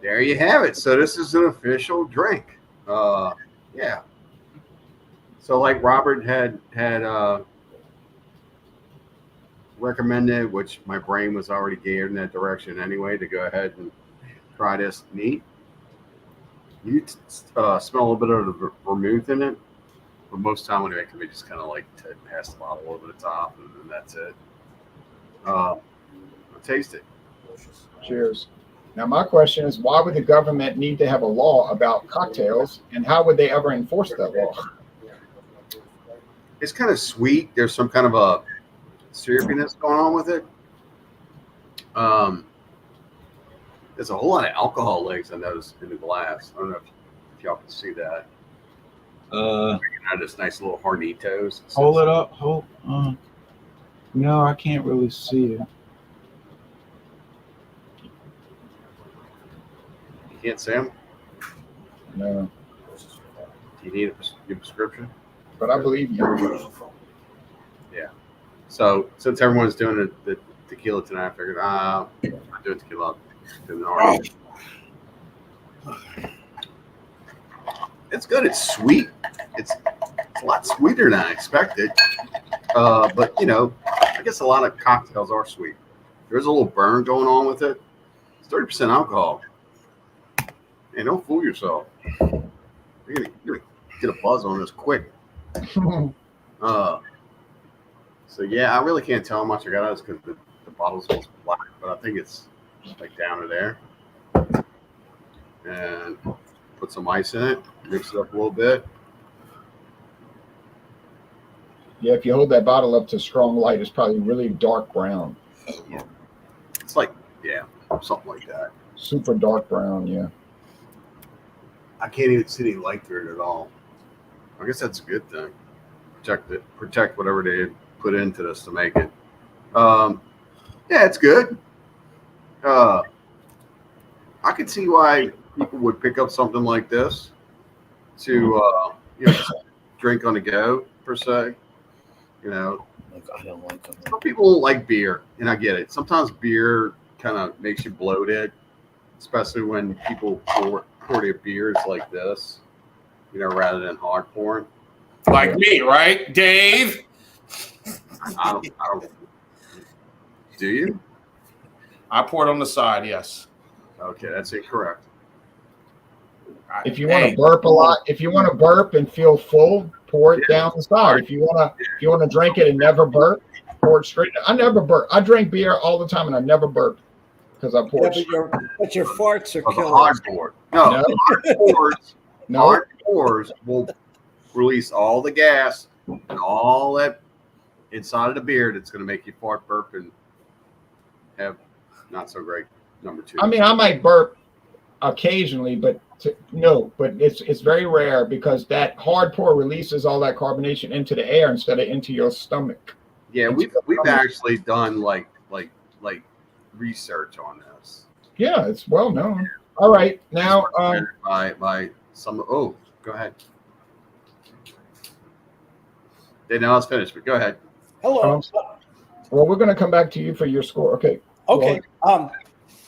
Speaker 5: There you have it. So this is an official drink. Yeah. So like Robert had recommended, which my brain was already geared in that direction anyway, to go ahead and try this neat. You smell a little bit of the vermouth in it, but most of the time when it can be just kind of like to pass the bottle over the top, and then that's it. I'll taste it.
Speaker 1: Cheers. Now, my question is, why would the government need to have a law about cocktails, and how would they ever enforce that law?
Speaker 5: It's kind of sweet. There's some kind of a syrupiness going on with it. There's a whole lot of alcohol legs I noticed in the glass. I don't know if y'all can see that. This nice little Hornitos.
Speaker 1: Hold it up. No, I can't really see it.
Speaker 5: You can't see them?
Speaker 1: No,
Speaker 5: Do you need your prescription?
Speaker 1: but I believe you.
Speaker 5: Yeah. So since everyone's doing the tequila tonight, I figured I'm doing tequila. It's good. It's sweet. It's a lot sweeter than I expected. But I guess a lot of cocktails are sweet. There's a little burn going on with it. It's 30% alcohol. Hey, don't fool yourself. You're gonna get a buzz on this quick. So yeah, I really can't tell how much I got out of this because the bottle's almost black, but I think it's like down to there. And put some ice in it, mix it up a little bit.
Speaker 1: Yeah, if you hold that bottle up to strong light, it's probably really dark brown.
Speaker 5: It's like, yeah, something like that.
Speaker 1: Super dark brown, yeah.
Speaker 5: I can't even see any light through it at all. I guess that's a good thing. Protect whatever they put into this to make it. Yeah, it's good. I could see why people would pick up something like this to just drink on the go per se. I don't like them. Some people like beer, and I get it. Sometimes beer kind of makes you bloated, especially when people pour their beers like this, rather than hard pouring.
Speaker 2: Like me, right, Dave?
Speaker 5: I don't. Do you?
Speaker 2: I poured on the side, yes.
Speaker 5: Okay, that's incorrect.
Speaker 1: If you want to burp a lot, if you want to burp and feel full, pour it down the side. If you want to drink it and never burp, pour it straight. I never burp. I drink beer all the time and I never burp because I pour it.
Speaker 6: But your farts are
Speaker 5: Oh, the
Speaker 6: killing.
Speaker 5: hard board. No, hard pours.
Speaker 1: No,
Speaker 5: hard pours will release all the gas and all that inside of the beer that's going to make you fart, burp, and have not so great number two.
Speaker 1: I mean, I might burp occasionally, but but it's very rare because that hard pour releases all that carbonation into the air instead of into your stomach.
Speaker 5: Yeah, we've actually done like research on this.
Speaker 1: Yeah, it's well known. All right, now
Speaker 5: by some. Oh, go ahead. Then now it's finished, but go ahead.
Speaker 6: Hello.
Speaker 1: Well, we're going to come back to you for your score. Okay.
Speaker 6: Okay.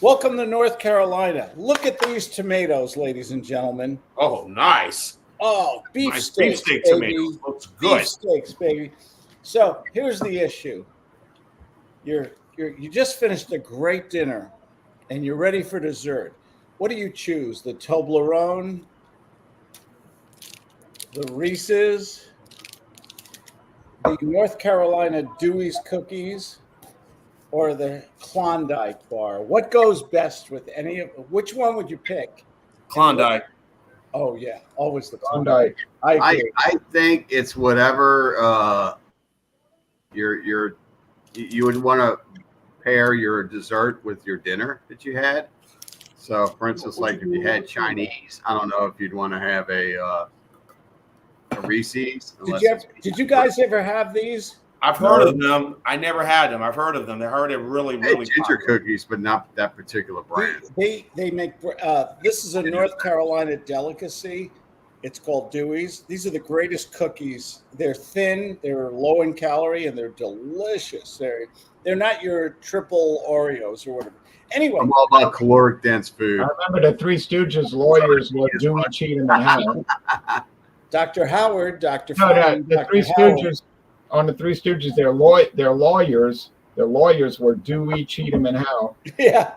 Speaker 6: Welcome to North Carolina. Look at these tomatoes, ladies and gentlemen.
Speaker 2: Oh, nice.
Speaker 6: Oh,
Speaker 2: Nice
Speaker 6: beefsteaks,
Speaker 2: beefsteak
Speaker 6: baby.
Speaker 2: tomatoes. Looks good.
Speaker 6: Beefsteaks, baby. So here's the issue. You just finished a great dinner, and you're ready for dessert. What do you choose? The Toblerone, the Reese's, the North Carolina Dewey's cookies, or the Klondike bar? What goes best with any of? Which one would you pick?
Speaker 2: Klondike.
Speaker 6: Oh yeah, always the
Speaker 1: Klondike.
Speaker 6: I agree.
Speaker 5: I think it's whatever you would want to pair your dessert with your dinner that you had. So, for instance, like if you had Chinese, I don't know if you'd want to have a Reese's.
Speaker 6: Did you guys ever have these?
Speaker 2: I've heard of them. I never had them. I've heard of them. I heard it really
Speaker 5: ginger
Speaker 2: popular.
Speaker 5: cookies, but not that particular brand.
Speaker 6: They make this is a North Carolina delicacy. It's called Dewey's. These are the greatest cookies. They're thin, they're low in calorie, and they're delicious. They're not your triple Oreos or whatever. Anyway,
Speaker 5: I'm all about caloric dense food.
Speaker 1: I remember the Three Stooges lawyers were Dewey, Cheatham, and Howard.
Speaker 6: Dr. Howard, Dr.
Speaker 1: No,
Speaker 6: Fine,
Speaker 1: the
Speaker 6: Dr.
Speaker 1: Three
Speaker 6: Howard.
Speaker 1: Stooges, on the Three Stooges, their lawyers were Dewey, Cheatham, and Howe.
Speaker 6: Yeah,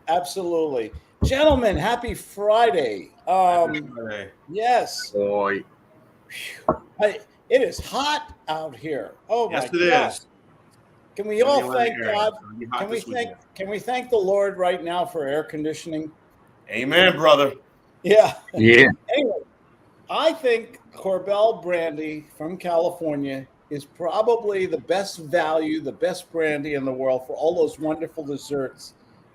Speaker 6: absolutely. Gentlemen, happy Friday. Yes.
Speaker 5: Boy.
Speaker 6: It is hot out here. Oh
Speaker 2: Yes,
Speaker 6: my
Speaker 2: it
Speaker 6: God.
Speaker 2: is.
Speaker 6: Can we all
Speaker 2: Maybe
Speaker 6: thank
Speaker 2: around
Speaker 6: God?
Speaker 2: here. It'll be hot
Speaker 6: Can we
Speaker 2: this weekend.
Speaker 6: thank the Lord right now for air conditioning?
Speaker 2: Amen, brother.
Speaker 6: Yeah.
Speaker 3: Yeah.
Speaker 6: Anyway, I think Corbel Brandy from California is probably the best value, the best brandy in the world for all those wonderful desserts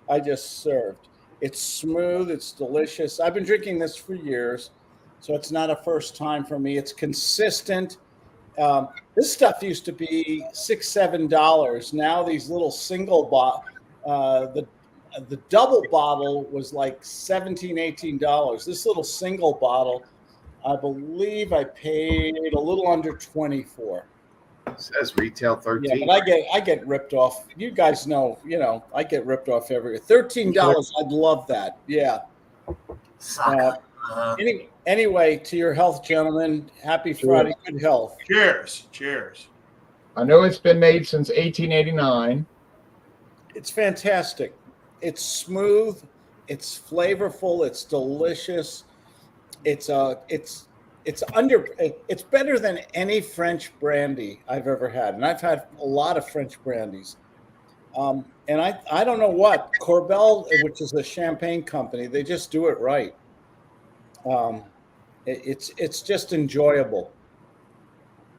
Speaker 6: I just served. It's smooth, it's delicious. I've been drinking this for years, so it's not a first time for me. It's consistent. This stuff used to be $6-7. Now these little single the double bottle was like $17-18. This little single bottle, I believe I paid a little under 24.
Speaker 5: It says retail 13.
Speaker 6: Yeah, but I get ripped off. You guys know, I get ripped off everywhere. $13, I'd love that. Yeah. Anyway, to your health, gentlemen. Happy Friday. Good health.
Speaker 2: Cheers. Cheers.
Speaker 1: I know it's been made since 1889.
Speaker 6: It's fantastic. It's smooth. It's flavorful. It's delicious. It's better than any French brandy I've ever had, and I've had a lot of French brandies. And I don't know what Corbel, which is a champagne company, they just do it right. It's just enjoyable.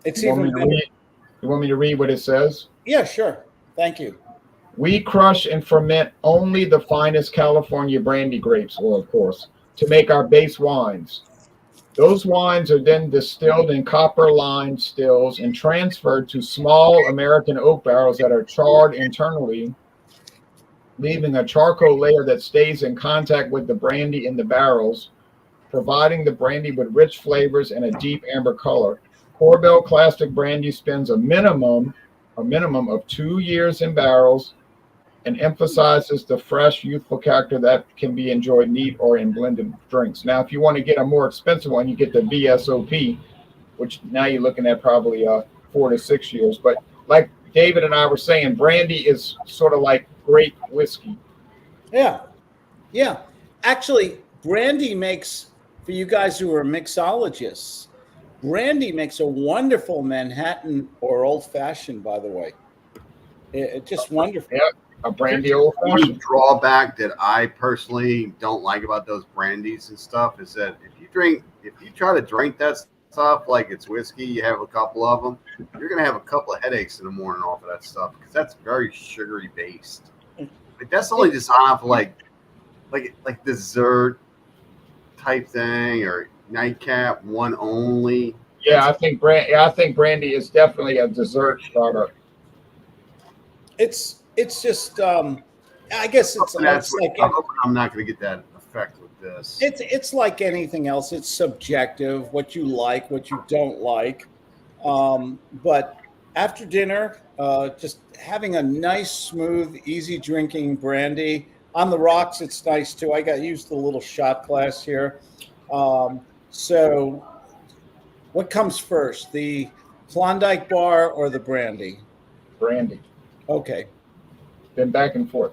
Speaker 6: It's
Speaker 1: You want
Speaker 6: even
Speaker 1: me to read- you want me to read what it says?
Speaker 6: Yeah, sure. Thank you.
Speaker 1: We crush and ferment only the finest California brandy grapes, well, of course, to make our base wines. Those wines are then distilled in copper-lined stills and transferred to small American oak barrels that are charred internally, leaving a charcoal layer that stays in contact with the brandy in the barrels, providing the brandy with rich flavors and a deep amber color. Corbel Classic Brandy spends a minimum of 2 years in barrels and emphasizes the fresh, youthful character that can be enjoyed neat or in blended drinks. Now, if you want to get a more expensive one, you get the VSOP, which now you're looking at probably 4 to 6 years. But like David and I were saying, brandy is sort of like grape whiskey.
Speaker 6: Yeah. Yeah. Actually, brandy makes, for you guys who are mixologists, brandy makes a wonderful Manhattan or old fashioned, by the way. It's just wonderful.
Speaker 1: Yeah. A brandy old
Speaker 5: One
Speaker 1: fashioned.
Speaker 5: drawback that I personally don't like about those brandies and stuff is that if you try to drink that stuff like it's whiskey, you have a couple of them, you're gonna have a couple of headaches in the morning off of that stuff because that's very sugary based. Like that's only designed for like dessert type thing or nightcap one only.
Speaker 1: Yeah, I think brandy is definitely a dessert product.
Speaker 6: It's just I guess it's
Speaker 5: That's
Speaker 6: like
Speaker 5: I'm hoping I'm not going to get that effect with this.
Speaker 6: it's like anything else. It's subjective, what you like, what you don't like. But after dinner, just having a nice, smooth, easy drinking brandy on the rocks. It's nice too. I got used to the little shot glass here. So, what comes first, the Klondike bar or the brandy?
Speaker 1: Brandy.
Speaker 6: Okay.
Speaker 1: Then back and forth.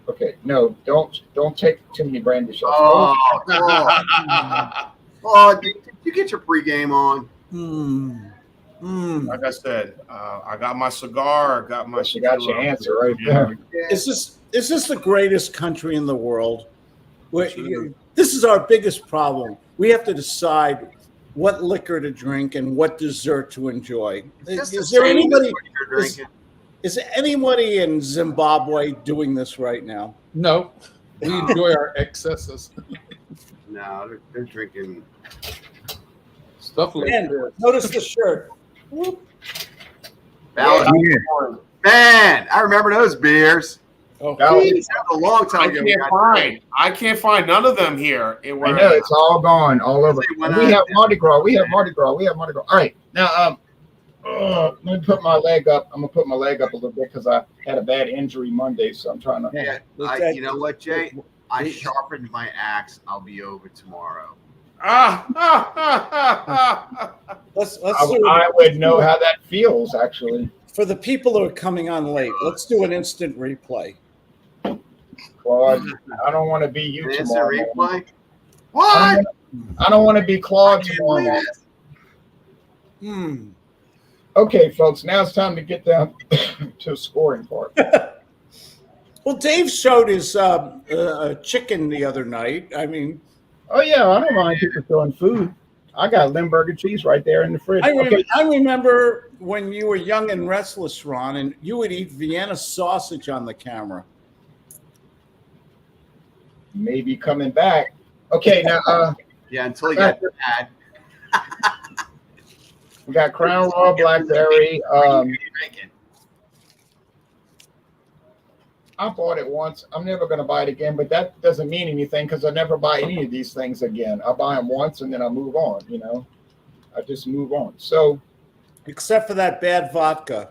Speaker 1: Okay. No, don't take too many brandy shots.
Speaker 5: Oh, did you get your pregame on?
Speaker 2: Like I said, I got my cigar. I got my.
Speaker 1: You got your answer right there.
Speaker 6: Is this the greatest country in the world? This is our biggest problem. We have to decide what liquor to drink and what dessert to enjoy. Is there anybody? Is anybody in Zimbabwe doing this right now?
Speaker 4: No, we enjoy our excesses.
Speaker 5: No, they're drinking
Speaker 4: Stuff like
Speaker 6: Man,
Speaker 4: this.
Speaker 6: notice the shirt.
Speaker 5: Ballad. Man, I remember those beers.
Speaker 6: Oh,
Speaker 5: Geez, that was a long time ago.
Speaker 2: I can't find none of them here.
Speaker 1: I know it's all gone, all over.
Speaker 5: When
Speaker 1: We have Mardi Gras. We have Mardi Gras. All right, now let me put my leg up. I'm gonna put my leg up a little bit because I had a bad injury Monday, so I'm trying to.
Speaker 5: Yeah, you know what, Jay? I sharpened my axe. I'll be over tomorrow.
Speaker 6: let's
Speaker 1: I would know how that feels actually.
Speaker 6: for the people who are coming on late. Let's do an instant replay.
Speaker 1: Claude, I don't want to be you
Speaker 5: Instant
Speaker 1: tomorrow.
Speaker 5: replay? What?
Speaker 1: I don't want to be Claude tomorrow. Okay, folks, now it's time to get down to the scoring part.
Speaker 6: Well, Dave showed his chicken the other night. I mean,
Speaker 1: Oh yeah, I don't mind people throwing food. I got Limburger cheese right there in the fridge.
Speaker 6: I remember when you were young and restless, Ron, and you would eat Vienna sausage on the camera.
Speaker 1: Maybe coming back. Okay, now
Speaker 5: Yeah, until he got mad.
Speaker 1: we got Crown Royal Blackberry. I bought it once. I'm never going to buy it again, but that doesn't mean anything because I never buy any of these things again. I buy them once and then I move on, you know. I just move on. So,
Speaker 6: Except for that bad vodka.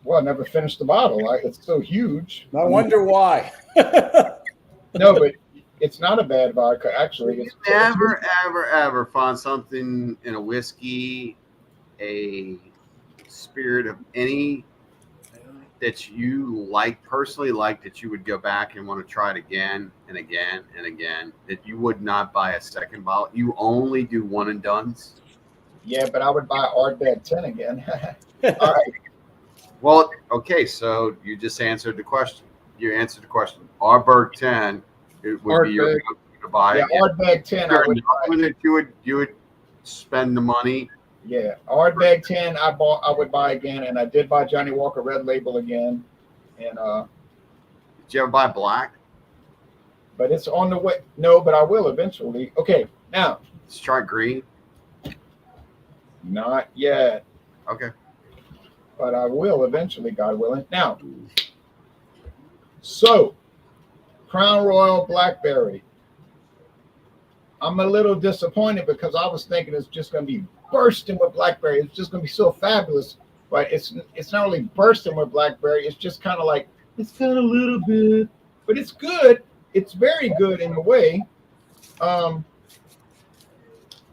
Speaker 1: well, I never finished the bottle. It's so huge.
Speaker 6: I wonder why.
Speaker 1: No, but it's not a bad vodka. Actually, it's
Speaker 5: Never, ever find something in a whiskey, a spirit of any that you personally like, that you would go back and want to try it again and again and again, that you would not buy a second bottle. You only do one and dones.
Speaker 1: Yeah, but I would buy Ardbeg 10 again. All right.
Speaker 5: Well, okay, so you just answered the question. You answered the question. Ardbeg 10 it would be your to buy.
Speaker 1: Yeah, Ardbeg 10. I would buy.
Speaker 5: That you would spend the money.
Speaker 1: Yeah, Ardbeg 10. I would buy again, and I did buy Johnny Walker Red Label again, and
Speaker 5: Did you ever buy black?
Speaker 1: but it's on the way. No, but I will eventually. Okay, now
Speaker 5: Let's try green.
Speaker 1: not yet,
Speaker 5: Okay.
Speaker 1: but I will eventually, God willing. Now, so Crown Royal Blackberry. I'm a little disappointed because I was thinking it's just going to be bursting with blackberry. It's just going to be so fabulous, but it's not really bursting with blackberry. It's just kind of like it's got a little bit, but it's good. It's very good in a way. I'm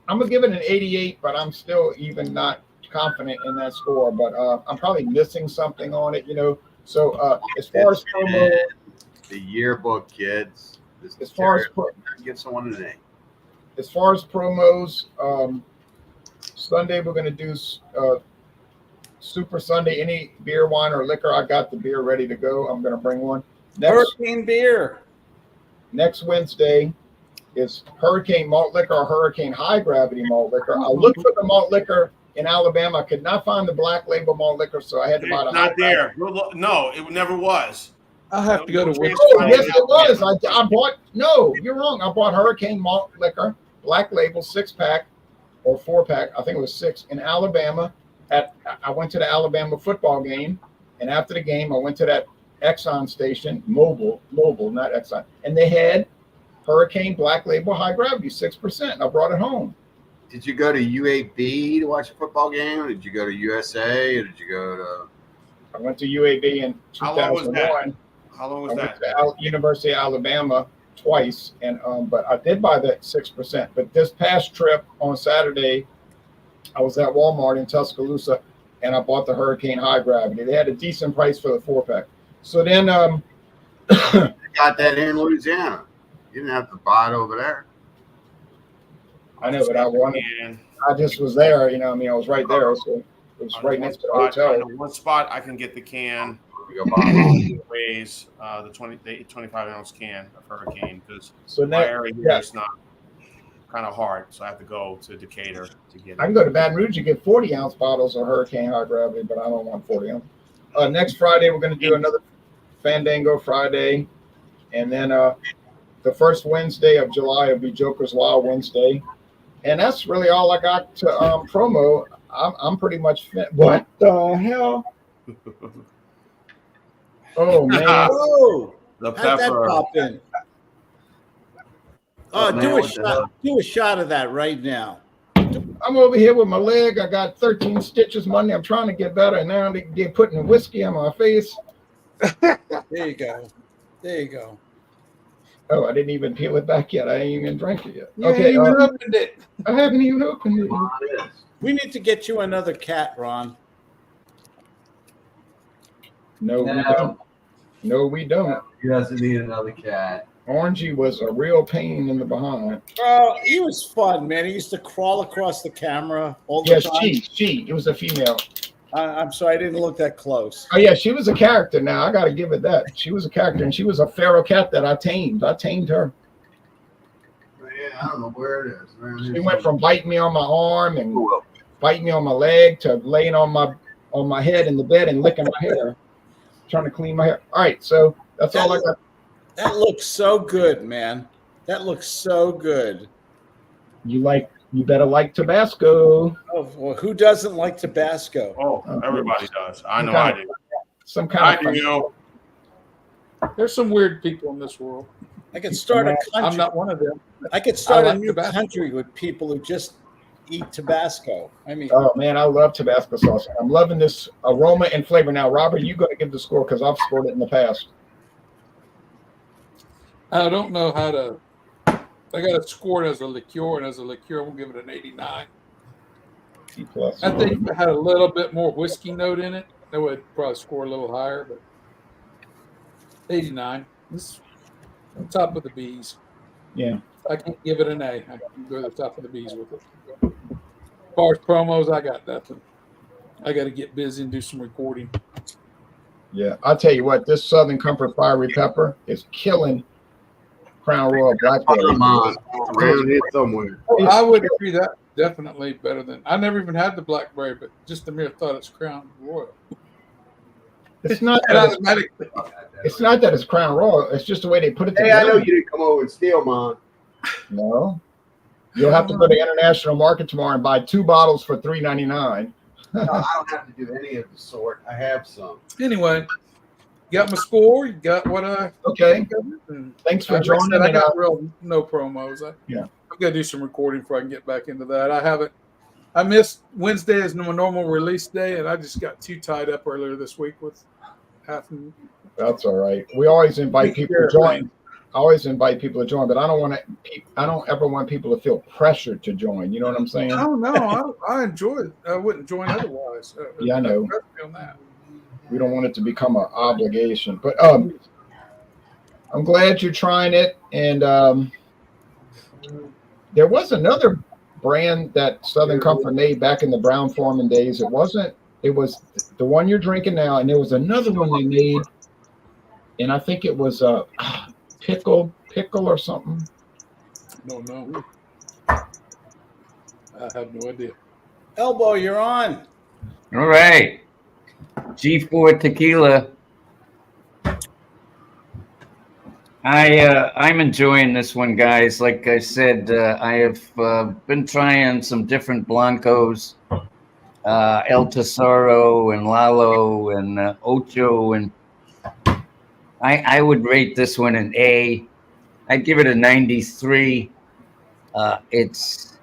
Speaker 1: gonna give it an 88, but I'm still even not confident in that score. But I'm probably missing something on it, you know. So as far as promo,
Speaker 5: the yearbook, kids.
Speaker 1: as far as
Speaker 5: give someone an A.
Speaker 1: as far as promos, Sunday we're going to do Super Sunday, any beer, wine, or liquor. I got the beer ready to go. I'm going to bring one.
Speaker 6: Hurricane beer.
Speaker 1: Next Wednesday is Hurricane malt liquor or Hurricane high gravity malt liquor. I looked for the malt liquor in Alabama. I could not find the black label malt liquor, so I had to buy the
Speaker 2: not there. No, it never was.
Speaker 4: I have to go to Winston.
Speaker 1: Oh, yes, it was. I bought, no, you're wrong. I bought Hurricane malt liquor, black label, 6-pack or 4-pack. I think it was 6 in Alabama. I went to the Alabama football game, and after the game, I went to that Exxon station, Mobil, not Exxon, and they had Hurricane black label high gravity, 6%. I brought it home.
Speaker 5: Did you go to UAB to watch a football game? Or did you go to USA? Or did you go to?
Speaker 1: I went to UAB in 2001.
Speaker 2: How long was that? How long was that?
Speaker 1: I went to University of Alabama twice, and but I did buy that 6%. But this past trip on Saturday, I was at Walmart in Tuscaloosa, and I bought the Hurricane high gravity. They had a decent price for the 4-pack. So then,
Speaker 5: You got that in Louisiana. You didn't have to buy it over there.
Speaker 1: I know, but I just was there. You know, I mean, I was right there, so it was right next to the hotel.
Speaker 2: I know one spot I can get the can. Weighs the 25-ounce can of Hurricane because my area here is not kind of hard, so I have to go to Decatur to get it.
Speaker 1: I can go to Baton Rouge. You get 40-ounce bottles of Hurricane high gravity, but I don't want 40 ounce. Next Friday, we're going to do another Fandango Friday, and then the first Wednesday of July will be Joker's Wild Wednesday, and that's really all I got to promo. I'm pretty much fit. What the hell? Oh man!
Speaker 6: Oh,
Speaker 2: The
Speaker 6: how'd that
Speaker 2: pepper.
Speaker 6: pop in? Oh, do a shot of that right now.
Speaker 1: I'm over here with my leg. I got 13 stitches Monday. I'm trying to get better, and now they're putting whiskey on my face.
Speaker 6: There you go. There you go.
Speaker 1: Oh, I didn't even peel it back yet. I ain't even drank it yet.
Speaker 4: You ain't even opened it.
Speaker 1: I haven't even opened it.
Speaker 6: We need to get you another cat, Ron.
Speaker 1: No, we don't. No, we don't.
Speaker 5: He doesn't need another cat.
Speaker 1: Orangey was a real pain in the behind.
Speaker 6: Oh, he was fun, man. He used to crawl across the camera all the
Speaker 1: Yes,
Speaker 6: time.
Speaker 1: it was a female.
Speaker 6: I'm sorry, I didn't look that close.
Speaker 1: Oh yeah, she was a character. Now I got to give it that. She was a character, and she was a feral cat that I tamed. I tamed her.
Speaker 5: Yeah, I don't know where it is.
Speaker 1: She went from biting me on my arm and biting me on my leg to laying on my head in the bed and licking my hair, trying to clean my hair. All right, so that's all I got.
Speaker 6: That looks so good, man. That looks so good.
Speaker 1: You better like Tabasco.
Speaker 6: Oh, well, who doesn't like Tabasco?
Speaker 2: Oh, everybody does. I know I do.
Speaker 1: Some kind
Speaker 2: I
Speaker 1: of
Speaker 2: do.
Speaker 4: There's some weird people in this world.
Speaker 6: I could start a country.
Speaker 4: I'm not one of them.
Speaker 6: I could start
Speaker 4: I
Speaker 6: a
Speaker 4: like
Speaker 6: new
Speaker 4: Tabasco.
Speaker 6: country with people who just eat Tabasco. I mean,
Speaker 1: Oh man, I love Tabasco sauce. I'm loving this aroma and flavor. Now, Robert, you got to give the score because I've scored it in the past.
Speaker 4: I don't know how to. I got it scored as a liqueur, and as a liqueur, I'm gonna give it an 89.
Speaker 1: C plus.
Speaker 4: I think if it had a little bit more whiskey note in it, that would probably score a little higher, but 89. It's on top of the B's.
Speaker 1: Yeah.
Speaker 4: I can't give it an A. I can go to the top of the B's with it. As far as promos, I got nothing. I got to get busy and do some recording.
Speaker 1: Yeah, I'll tell you what. This Southern Comfort Fiery Pepper is killing Crown Royal Blackberry.
Speaker 5: Around here somewhere.
Speaker 4: I would agree that definitely better than. I never even had the Blackberry, but just the mere thought it's Crown Royal.
Speaker 1: It's not
Speaker 4: And
Speaker 1: that
Speaker 4: automatically,
Speaker 1: it's not that it's Crown Royal. It's just the way they put it
Speaker 5: Hey, I
Speaker 1: together.
Speaker 5: know you didn't come over and steal mine.
Speaker 1: No, you'll have to go to the international market tomorrow and buy 2 bottles for $3.99.
Speaker 5: No, I don't have to do any of the sort. I have some.
Speaker 4: anyway, you got my score. You got what I.
Speaker 1: Okay,
Speaker 4: And
Speaker 1: thanks for
Speaker 4: like I
Speaker 1: joining.
Speaker 4: said, I
Speaker 1: and,
Speaker 4: got real no promos.
Speaker 1: Yeah.
Speaker 4: I've got to do some recording before I can get back into that. I haven't. I missed Wednesday as my normal release day, and I just got too tied up earlier this week with having.
Speaker 1: That's all right. We always invite people to join. I always invite people to join, but I don't ever want people to feel pressured to join. You know what I'm saying?
Speaker 4: Oh no, I enjoy it. I wouldn't join otherwise.
Speaker 1: Yeah, I know.
Speaker 4: On that.
Speaker 1: We don't want it to become an obligation. But I'm glad you're trying it. And there was another brand that Southern Comfort made back in the Brown Foreman days. It wasn't It was the one you're drinking now, and there was another one they made, and I think it was a pickle or something.
Speaker 4: No. I have no idea.
Speaker 6: Elbow, you're on.
Speaker 3: All right. G4 tequila. I'm enjoying this one, guys. Like I said, I have been trying some different Blancos, El Tesoro and Lalo and Ocho, and I would rate this one an A. I'd give it a 93. It's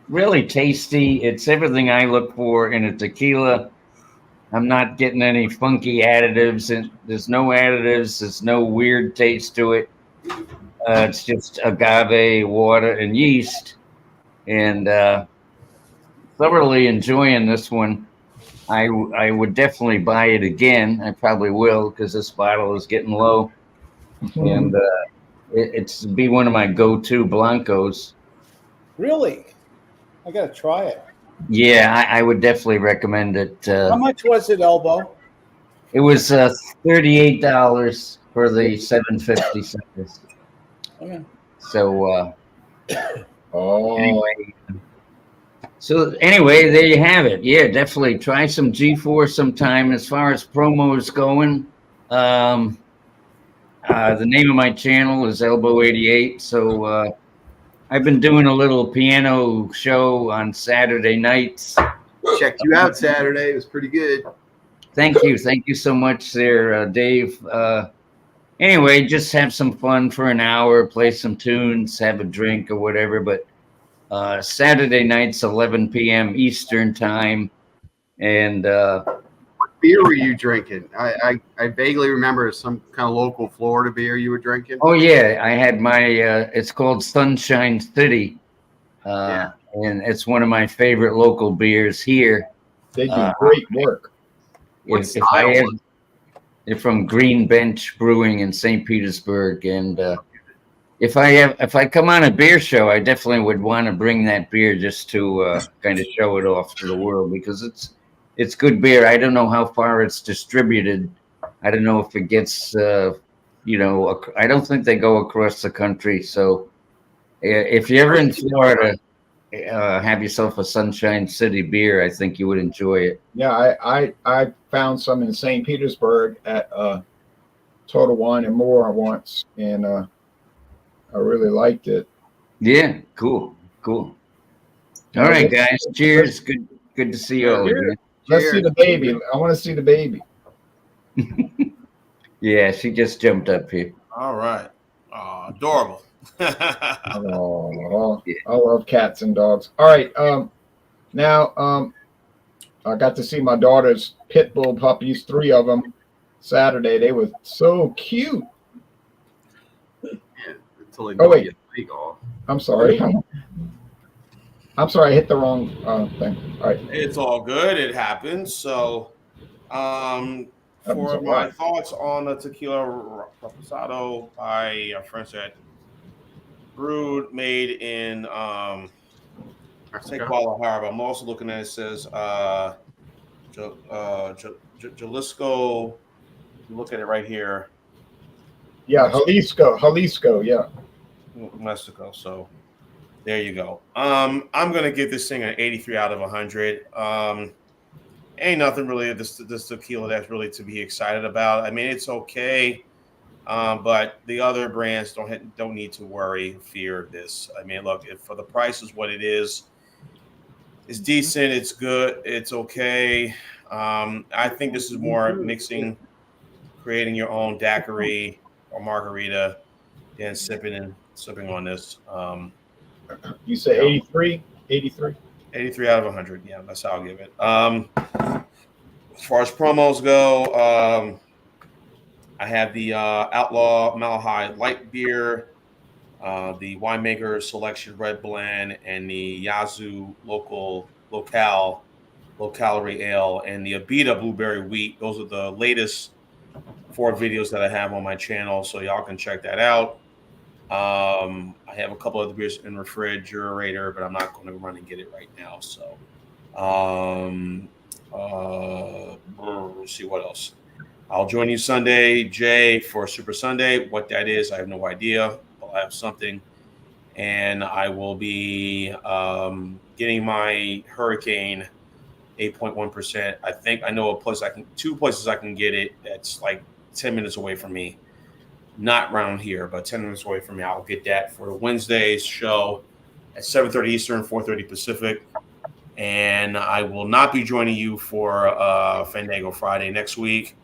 Speaker 3: really tasty. It's everything I look for in a tequila. I'm not getting any funky additives, and there's no additives. There's no weird taste to it. It's just agave, water, and yeast, and thoroughly enjoying this one. I would definitely buy it again. I probably will because this bottle is getting low, and it's be one of my go-to Blancos.
Speaker 6: Really? I got to try it.
Speaker 3: Yeah, I would definitely recommend it.
Speaker 6: How much was it, Elbow?
Speaker 3: It was $38 for the 750 cents.
Speaker 6: Okay.
Speaker 3: So
Speaker 1: Oh,
Speaker 3: anyway, there you have it. Yeah, definitely try some G4 sometime. As far as promos going, the name of my channel is Elbow88. So I've been doing a little piano show on Saturday nights.
Speaker 5: Checked you out Saturday. It was pretty good.
Speaker 3: Thank you so much there, Dave. Anyway, just have some fun for an hour, play some tunes, have a drink or whatever. But Saturday nights, 11 p.m. Eastern time. And
Speaker 5: What beer were you drinking? I vaguely remember some kind of local Florida beer you were drinking.
Speaker 3: oh yeah, I had my. It's called Sunshine City,
Speaker 5: Yeah.
Speaker 3: and it's one of my favorite local beers here.
Speaker 1: they do great work.
Speaker 5: What
Speaker 3: If I
Speaker 5: style
Speaker 3: had,
Speaker 5: was
Speaker 3: they're from Green Bench Brewing in St. Petersburg, and if I come on a beer show, I definitely would want to bring that beer just to kind of show it off to the world because it's good beer. I don't know how far it's distributed. I don't know if it gets I don't think they go across the country. So if you're ever in Florida, have yourself a Sunshine City beer. I think you would enjoy it.
Speaker 1: Yeah, I found some in St. Petersburg at Total Wine and More once, and I really liked it.
Speaker 3: Yeah, cool. All right, guys. Cheers. Good to see you all again.
Speaker 1: Let's see
Speaker 5: Cheers.
Speaker 1: the baby. I want to see the baby.
Speaker 3: Yeah, she just jumped up here.
Speaker 2: All right. Adorable.
Speaker 1: Oh, I love cats and dogs. All right. Now, I got to see my daughter's pit bull puppies, 3 of them, Saturday. They were so cute.
Speaker 5: until they
Speaker 1: Oh, wait.
Speaker 5: get the leg off.
Speaker 1: I'm sorry. I'm sorry. I hit the wrong thing. All right.
Speaker 2: It's all good. It happens. So, for my thoughts on the tequila reposado by our friends at brewed, made in Guadalajara, but I'm also looking at it says Jalisco. You look at it right here.
Speaker 1: Yeah, Jalisco. Yeah.
Speaker 2: Mexico. So there you go. I'm gonna give this thing an 83 out of 100. Ain't nothing really this tequila that's really to be excited about. I mean, it's okay, but the other brands don't need to worry, fear this. I mean, look, if for the price is what it is, it's decent, it's good, it's okay. I think this is more mixing, creating your own daiquiri or margarita, than sipping on this.
Speaker 1: You say 83? 83?
Speaker 2: 83 out of 100. Yeah, that's how I'll give it. As far as promos go, I have the Outlaw Malahide Light Beer, the Winemaker Selection Red Blend, and the Yazoo Low Calorie Ale, and the Abita Blueberry Wheat. Those are the latest 4 videos that I have on my channel, so y'all can check that out. I have a couple other beers in the refrigerator, but I'm not going to run and get it right now. So Let's see what else. I'll join you Sunday, Jay, for Super Sunday. What that is, I have no idea. I'll have something, and I will be getting my Hurricane 8.1%. I think I know two places I can get it. That's like 10 minutes away from me. Not around here, but 10 minutes away from me. I'll get that for Wednesday's show at 7:30 Eastern, 4:30 Pacific. And I will not be joining you for Fandango Friday next week,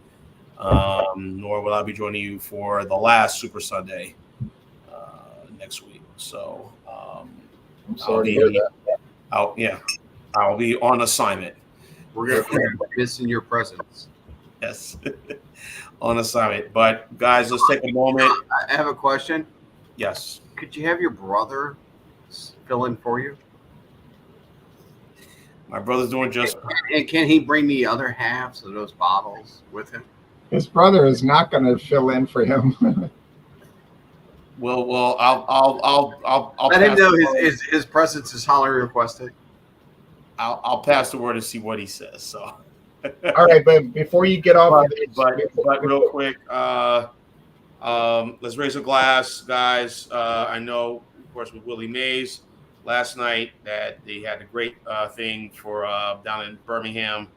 Speaker 2: nor will I be joining you for the last Super Sunday next week. So
Speaker 1: I'm sorry to hear that.
Speaker 2: I'll be on assignment.
Speaker 5: We're gonna be missing your presence.
Speaker 2: Yes, on assignment. But guys, let's take a moment.
Speaker 5: I have a question.
Speaker 2: Yes.
Speaker 5: Could you have your brother fill in for you?
Speaker 2: My brother's doing just.
Speaker 5: And can he bring the other halves of those bottles with him?
Speaker 1: His brother is not going to fill in for him.
Speaker 2: Well, I'll
Speaker 5: let him
Speaker 2: pass
Speaker 5: know
Speaker 2: his
Speaker 5: presence is highly requested.
Speaker 2: I'll pass the word and see what he says. So.
Speaker 1: All right, but before you get off,
Speaker 2: but real quick, let's raise a glass, guys. I know, of course, with Willie Mays last night that they had a great thing for down in Birmingham.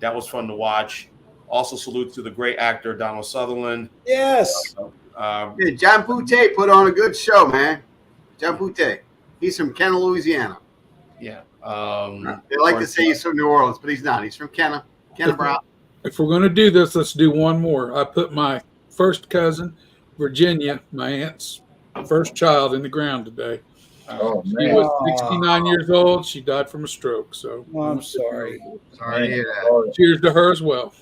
Speaker 2: That was fun to watch. Also, salute to the great actor Donald Sutherland.
Speaker 6: Yes.
Speaker 5: Yeah, John Boutte put on a good show, man. John Boutte. He's from Kenna, Louisiana.
Speaker 2: Yeah.
Speaker 5: They like to say he's from New Orleans, but he's not. He's from Kenna. Kenna Brown.
Speaker 4: If we're going to do this, let's do one more. I put my first cousin, Virginia, my aunt's first child, in the ground today.
Speaker 1: Oh,
Speaker 4: She
Speaker 1: man.
Speaker 4: was 69 years old. She died from a stroke. So
Speaker 6: I'm sorry.
Speaker 5: Sorry to hear that.
Speaker 4: Cheers to her as well.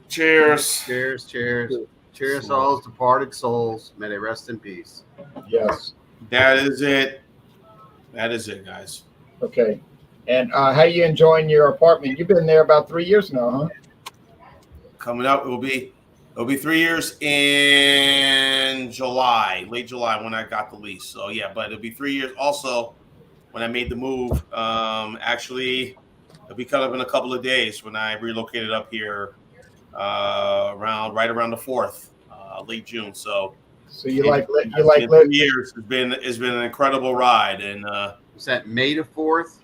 Speaker 2: Cheers.
Speaker 5: Cheers, cheers. Cheers to all those departed souls. May they rest in peace.
Speaker 1: Yes.
Speaker 2: That is it. That is it, guys.
Speaker 1: Okay. And how you enjoying your apartment? You've been there about 3 years now, huh?
Speaker 2: Coming up, it'll be 3 years in July, late July, when I got the lease. So yeah, but it'll be 3 years also when I made the move. Actually, it'll be cut up in a couple of days when I relocated up here right around the 4th, late June. So
Speaker 1: you like
Speaker 2: 3 years. It's been an incredible ride, and
Speaker 5: Was that May the 4th?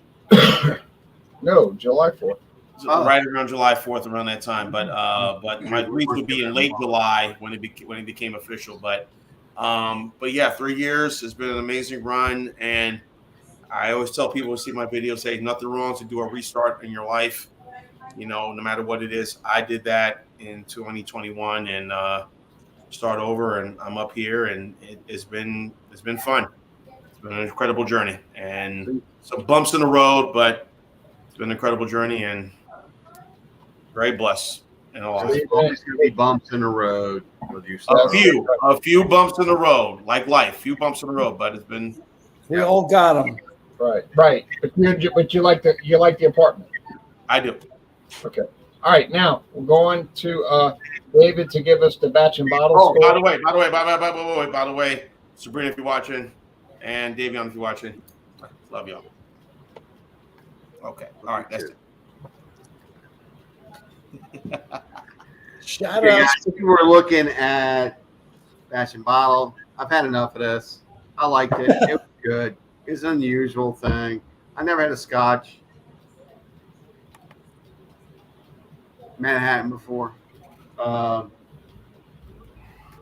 Speaker 1: No, July 4th.
Speaker 2: right around July 4th, around that time. But my lease would be in late July when it became official. But yeah, 3 years has been an amazing run, and I always tell people who see my videos, say nothing wrong to do a restart in your life. You know, no matter what it is. I did that in 2021 and start over, and I'm up here, and it's been fun. It's been an incredible journey, and some bumps in the road, but it's been an incredible journey, and very blessed. And a lot.
Speaker 5: There's always going to be bumps in the road with you.
Speaker 2: A few bumps in the road, like life. Few bumps in the road, but it's been.
Speaker 6: We all got them.
Speaker 1: Right. But you like the apartment.
Speaker 2: I do.
Speaker 1: Okay. All right. Now we're going to David to give us the batch and bottle.
Speaker 2: Oh,
Speaker 1: score.
Speaker 2: by the way, Sabrina, if you're watching, and Davion, if you're watching, love y'all. Okay. All right. That's it.
Speaker 6: Shout
Speaker 5: Okay,
Speaker 6: out.
Speaker 5: guys, if you were looking at batch and bottle, I've had enough of this. I liked it. It was good. It's an unusual thing. I never had a Scotch Manhattan before. I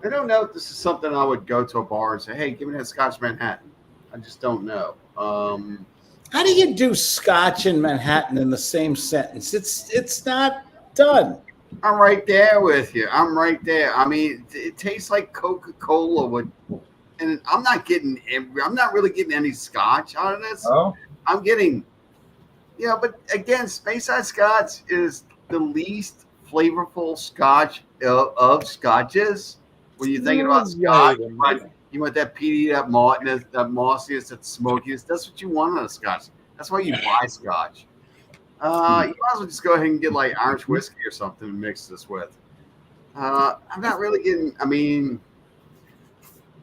Speaker 5: don't know if this is something I would go to a bar and say, "Hey, give me that Scotch Manhattan." I just don't know.
Speaker 6: How do you do Scotch and Manhattan in the same sentence? It's not done.
Speaker 5: I'm right there with you. I'm right there. I mean, it tastes like Coca-Cola would, and I'm not really getting any Scotch out of this.
Speaker 1: Oh.
Speaker 5: I'm getting, but again, Speyside Scotch is the least flavorful Scotch of Scotches. When you're thinking about Scotch, you want that peaty, that maltiness, that mossiness, that smokiness. That's what you want on a Scotch. That's why you buy Scotch. You might as well just go ahead and get like Irish whiskey or something to mix this with. I'm not really getting. I mean,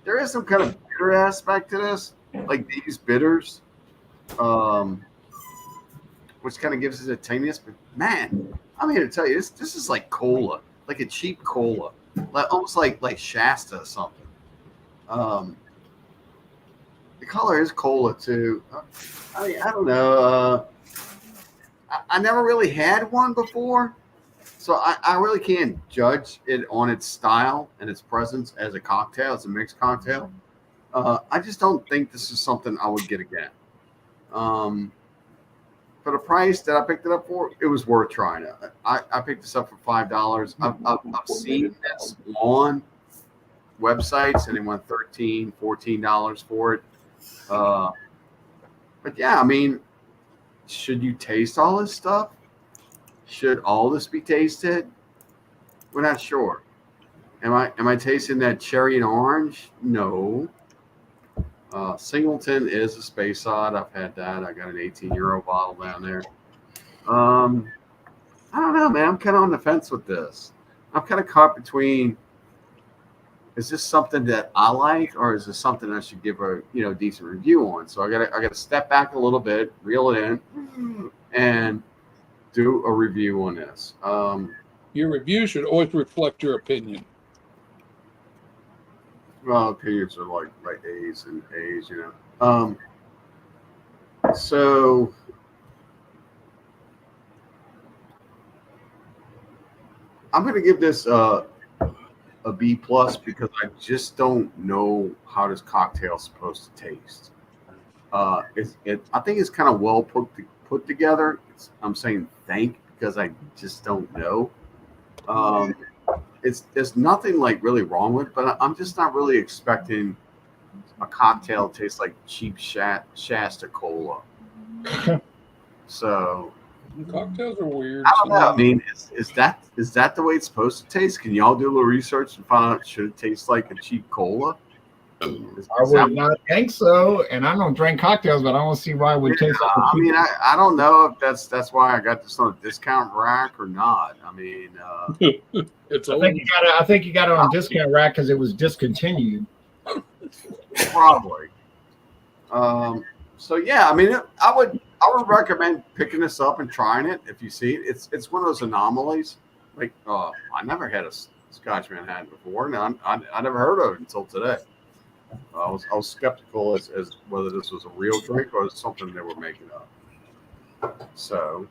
Speaker 5: there is some kind of bitter aspect to this, like these bitters. which kind of gives it a tinniness. But man, I'm here to tell you, this is like cola, like a cheap cola, like almost like Shasta or something. The color is cola too. I mean, I don't know. I never really had one before, so I really can't judge it on its style and its presence as a cocktail, as a mixed cocktail. I just don't think this is something I would get again. For the price that I picked it up for, it was worth trying it. I picked this up for $5. I've seen this on websites, and they want $13, $14 for it. But yeah, I mean, should you taste all this stuff? Should all this be tasted? We're not sure. Am I tasting that cherry and orange? No. Singleton is a space odd. I've had that. I got an 18-euro bottle down there. I don't know, man. I'm kind of on the fence with this. I'm kind of caught between, is this something that I like, or is this something I should give a decent review on? So I gotta step back a little bit, reel it in, and do a review on this.
Speaker 4: Your review should always reflect your opinion.
Speaker 5: Well, opinions are like A's and A's, So I'm going to give this a B plus because I just don't know how this cocktail is supposed to taste. I think it's kind of well put together. I'm saying because I just don't know. There's nothing like really wrong with it, but I'm just not really expecting a cocktail to taste like cheap Shasta Cola. So
Speaker 4: Cocktails are weird.
Speaker 5: I don't know. I mean, is that the way it's supposed to taste? Can y'all do a little research and find out should it taste like a cheap cola?
Speaker 1: I would not think so, and I don't drink cocktails, but I don't see why it would taste like a cheap.
Speaker 5: I mean, I don't know if that's why I got this on a discount rack or not. I mean,
Speaker 1: I think you got it on discount rack because it was discontinued.
Speaker 5: Probably. So yeah, I mean, I would recommend picking this up and trying it if you see it. It's one of those anomalies. Like, I never had a Scotch Manhattan before. No, I never heard of it until today. I was skeptical as whether this was a real drink or something they were making up. So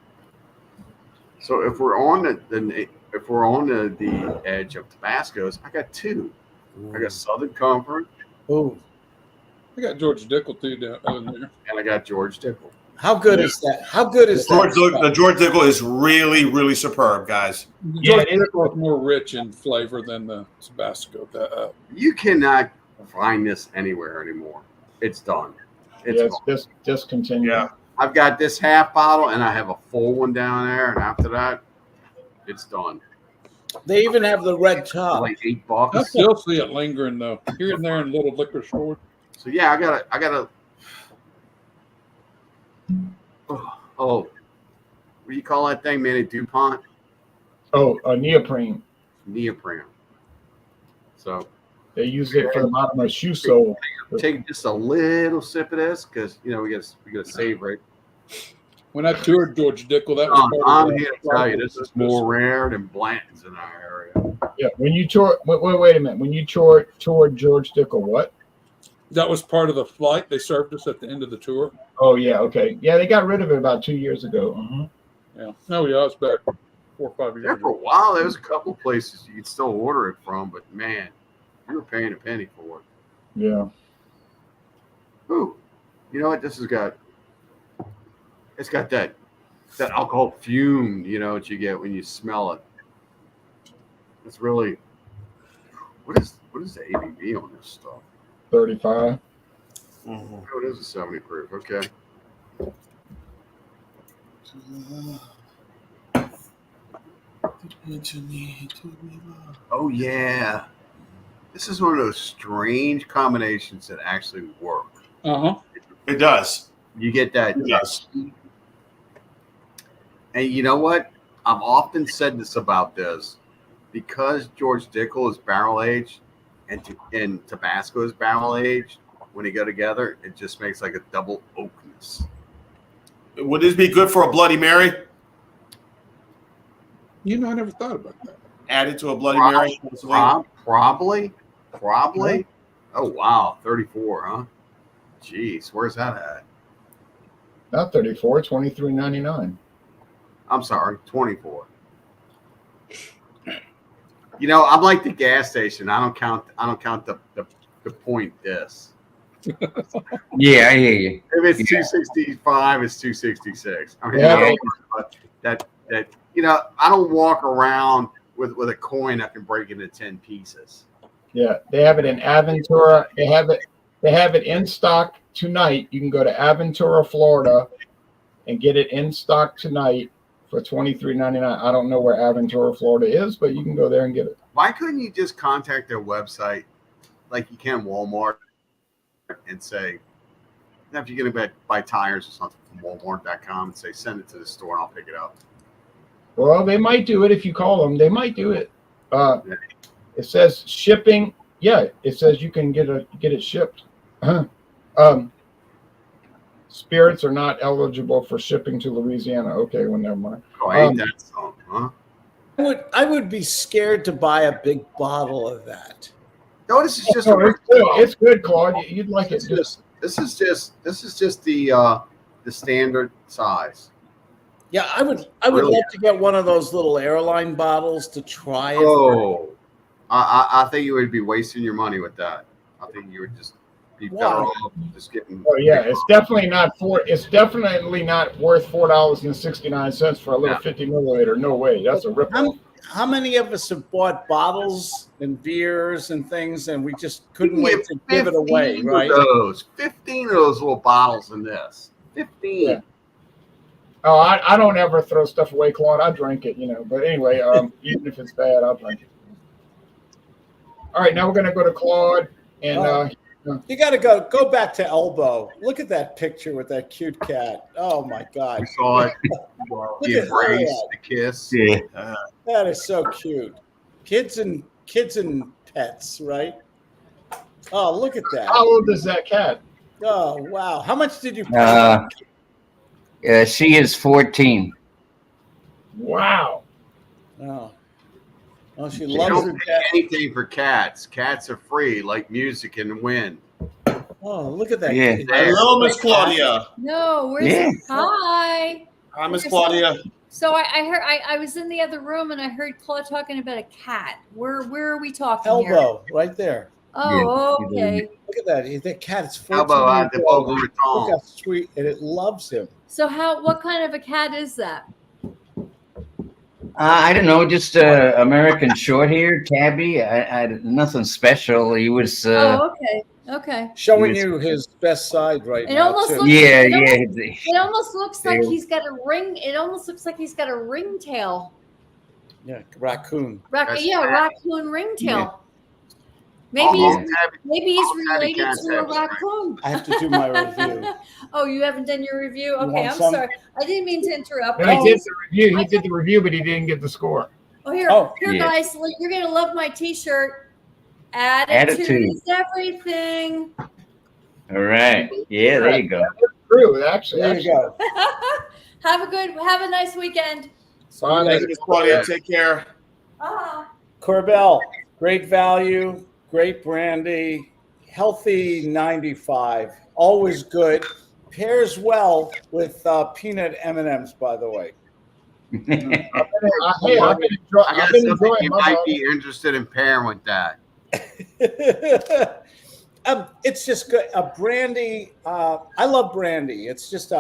Speaker 5: if we're on the edge of Tabasco's, I got two. I got Southern Comfort.
Speaker 6: Oh,
Speaker 4: I got George Dickel too down there.
Speaker 5: And I got George Dickel.
Speaker 6: how good is that? How good is that?
Speaker 2: The George Dickel is really, really superb, guys.
Speaker 4: George Dickel is more rich in flavor than the Tabasco.
Speaker 5: You cannot find this anywhere anymore. It's done.
Speaker 1: It's just discontinued.
Speaker 2: Yeah.
Speaker 5: I've got this half bottle and I have a full one down there, and after that, it's done.
Speaker 6: They even have the red top.
Speaker 5: Like $8.
Speaker 4: I still see it lingering though, here and there in little liquor stores.
Speaker 5: So yeah, I gotta. Oh, what do you call that thing, man? A DuPont
Speaker 1: Oh, neoprene.
Speaker 5: neoprene. So
Speaker 1: They use it for the bottom of shoe sole.
Speaker 5: take just a little sip of this because we gotta savor it.
Speaker 4: When I toured George Dickel, that was part
Speaker 5: I'm
Speaker 4: of
Speaker 5: here to tell you, this is more rare than Blanton's in our area.
Speaker 1: Yeah, when you toured, wait a minute. When you toured George Dickel, what?
Speaker 4: That was part of the flight. They served us at the end of the tour.
Speaker 1: Oh yeah, okay. Yeah, they got rid of it about 2 years ago.
Speaker 4: Yeah. Oh yeah, it's back 4 or 5 years
Speaker 5: There for a
Speaker 4: ago.
Speaker 5: while, there was a couple places you could still order it from, but man, you were paying a penny for it.
Speaker 1: Yeah.
Speaker 5: Ooh, you know what? This has got. It's got that alcohol fume. You know what you get when you smell it. It's really. What is the ABV on this stuff?
Speaker 1: 35.
Speaker 2: Mm-hmm.
Speaker 5: Oh, it is a 70 proof. Okay. Oh yeah. This is one of those strange combinations that actually work.
Speaker 2: It does.
Speaker 5: You get that.
Speaker 2: It does.
Speaker 5: And you know what? I've often said this about this. Because George Dickel is barrel aged and Tabasco is barrel aged, when they go together, it just makes like a double oakness.
Speaker 2: Would this be good for a Bloody Mary?
Speaker 4: You know, I never thought about that.
Speaker 2: Added to a Bloody Mary?
Speaker 5: Probably. Oh wow, 34, huh? Jeez, where's that at?
Speaker 1: Not 34, $23.99.
Speaker 5: I'm sorry, 24. You know, I'm like the gas station. I don't count the point this.
Speaker 3: Yeah, I hear you.
Speaker 5: If it's 265, it's 266. I mean,
Speaker 1: Yeah.
Speaker 5: that you know, I don't walk around with a coin that can break into 10 pieces.
Speaker 1: Yeah, they have it in Aventura. They have it in stock tonight. You can go to Aventura, Florida, and get it in stock tonight for $23.99. I don't know where Aventura, Florida is, but you can go there and get it.
Speaker 5: Why couldn't you just contact their website like you can Walmart and say, if you're going to buy tires or something from Walmart.com and say, send it to the store and I'll pick it up?
Speaker 1: Well, they might do it if you call them. They might do it. It says shipping. Yeah, it says you can get it shipped. Spirits are not eligible for shipping to Louisiana. Okay, well, never mind.
Speaker 5: Oh, I hate that song, huh?
Speaker 6: I would be scared to buy a big bottle of that.
Speaker 5: No, this is just
Speaker 1: No, it's good, Claude. You'd like it.
Speaker 5: This is just the standard size.
Speaker 6: Yeah, I would
Speaker 5: Really?
Speaker 6: love to get one of those little airline bottles to try it.
Speaker 5: Oh, I think you would be wasting your money with that. I think you would just be better off just getting.
Speaker 1: Oh yeah, it's definitely not worth $4.69 for a little 50 milliliter. No way, that's a rip-off.
Speaker 6: How many of us have bought bottles and beers and things, and we just couldn't wait to give it away, right?
Speaker 5: 15 of those little bottles in this. 15.
Speaker 1: Yeah. Oh, I don't ever throw stuff away, Claude. I drink it, you know. But anyway, even if it's bad, I'll drink it. All right, now we're going to go to Claude. And
Speaker 6: you got to go back to Elbow. Look at that picture with that cute cat. Oh, my God.
Speaker 5: We saw it. The
Speaker 6: at
Speaker 5: embrace,
Speaker 6: that.
Speaker 5: the kiss.
Speaker 3: Yeah.
Speaker 6: That is so cute. Kids and pets, right? Oh, look at that.
Speaker 1: how old is that cat?
Speaker 6: Oh, wow. How much did you pay?
Speaker 3: She is 14.
Speaker 1: Wow.
Speaker 6: Oh, she
Speaker 5: You
Speaker 6: loves
Speaker 5: don't
Speaker 6: her
Speaker 5: pay
Speaker 6: cat.
Speaker 5: anything for cats. Cats are free, like music and wind.
Speaker 6: Oh, look at that.
Speaker 3: Yeah.
Speaker 6: kid.
Speaker 2: Hello, Miss Claudia.
Speaker 7: No, where's
Speaker 3: Yeah.
Speaker 7: Hi.
Speaker 2: Hi, Miss Claudia.
Speaker 7: So I heard I was in the other room and I heard Claude talking about a cat. Where are we talking here?
Speaker 6: Elbow, right there.
Speaker 7: Oh,
Speaker 3: Yeah.
Speaker 7: okay.
Speaker 6: Look at that. That cat is 14
Speaker 5: Elbow
Speaker 6: years
Speaker 5: at the
Speaker 6: old.
Speaker 5: Boca
Speaker 6: Look
Speaker 5: Raton.
Speaker 6: how sweet, and it loves him.
Speaker 7: So what kind of a cat is that?
Speaker 3: I don't know, just American Shorthair tabby. I nothing special. He was.
Speaker 7: Okay.
Speaker 6: Showing
Speaker 3: Yes.
Speaker 6: you his best side right
Speaker 7: It
Speaker 6: now.
Speaker 7: almost
Speaker 6: too.
Speaker 7: looks-
Speaker 3: Yeah,
Speaker 7: It
Speaker 3: yeah.
Speaker 7: It almost looks like
Speaker 3: Yeah.
Speaker 7: he's got a ring. It almost looks like he's got a ringtail.
Speaker 6: Yeah, raccoon.
Speaker 5: That's
Speaker 7: Raccoon ringtail.
Speaker 3: Yeah.
Speaker 7: Maybe
Speaker 5: All
Speaker 7: he's,
Speaker 5: tabby-
Speaker 7: maybe he's
Speaker 5: all tabby
Speaker 7: related
Speaker 5: cats
Speaker 7: to a
Speaker 5: have strings.
Speaker 7: raccoon.
Speaker 6: I have to do my review.
Speaker 7: Oh, you haven't done your review?
Speaker 6: You
Speaker 7: Okay,
Speaker 6: want
Speaker 7: I'm
Speaker 6: some?
Speaker 7: sorry. I didn't mean to interrupt.
Speaker 1: No, he did the review. He did the review, but he didn't get the score.
Speaker 7: Here,
Speaker 3: Yeah.
Speaker 7: guys, you're gonna love my T-shirt. Attitude is everything.
Speaker 3: All right. Yeah, there you go.
Speaker 1: True, actually.
Speaker 6: There you go.
Speaker 7: Have a nice weekend.
Speaker 1: Bye.
Speaker 2: Thank you, Miss Claudia. Take care.
Speaker 6: Corbel, great value, great brandy, healthy 95, always good. Pairs well with peanut M&Ms, by the way.
Speaker 1: Hey, I've been
Speaker 5: I got something
Speaker 1: enjoying
Speaker 5: you
Speaker 1: my
Speaker 5: might
Speaker 1: brother.
Speaker 5: be interested in pairing with that.
Speaker 6: It's just good. A brandy. I love brandy. It's just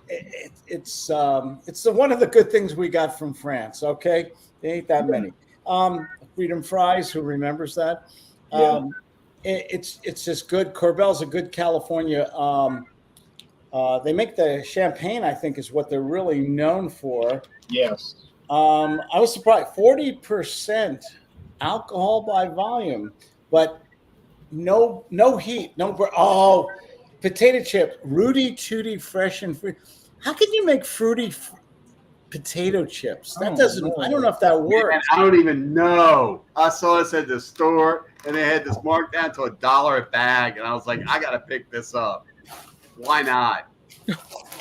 Speaker 6: it's one of the good things we got from France. Okay, there ain't that many. Freedom Fries. Who remembers that? It's just good. Corbel's a good California. They make the champagne. I think is what they're really known for.
Speaker 1: Yes.
Speaker 6: I was surprised. 40% alcohol by volume, but no heat, potato chip, Rudy Tooty fresh and free. How can you make fruity potato chips? That doesn't. I don't know if that works.
Speaker 5: Man, I don't even know. I saw this at the store, and they had this marked down to $1 a bag, and I was like, I gotta pick this up. Why not?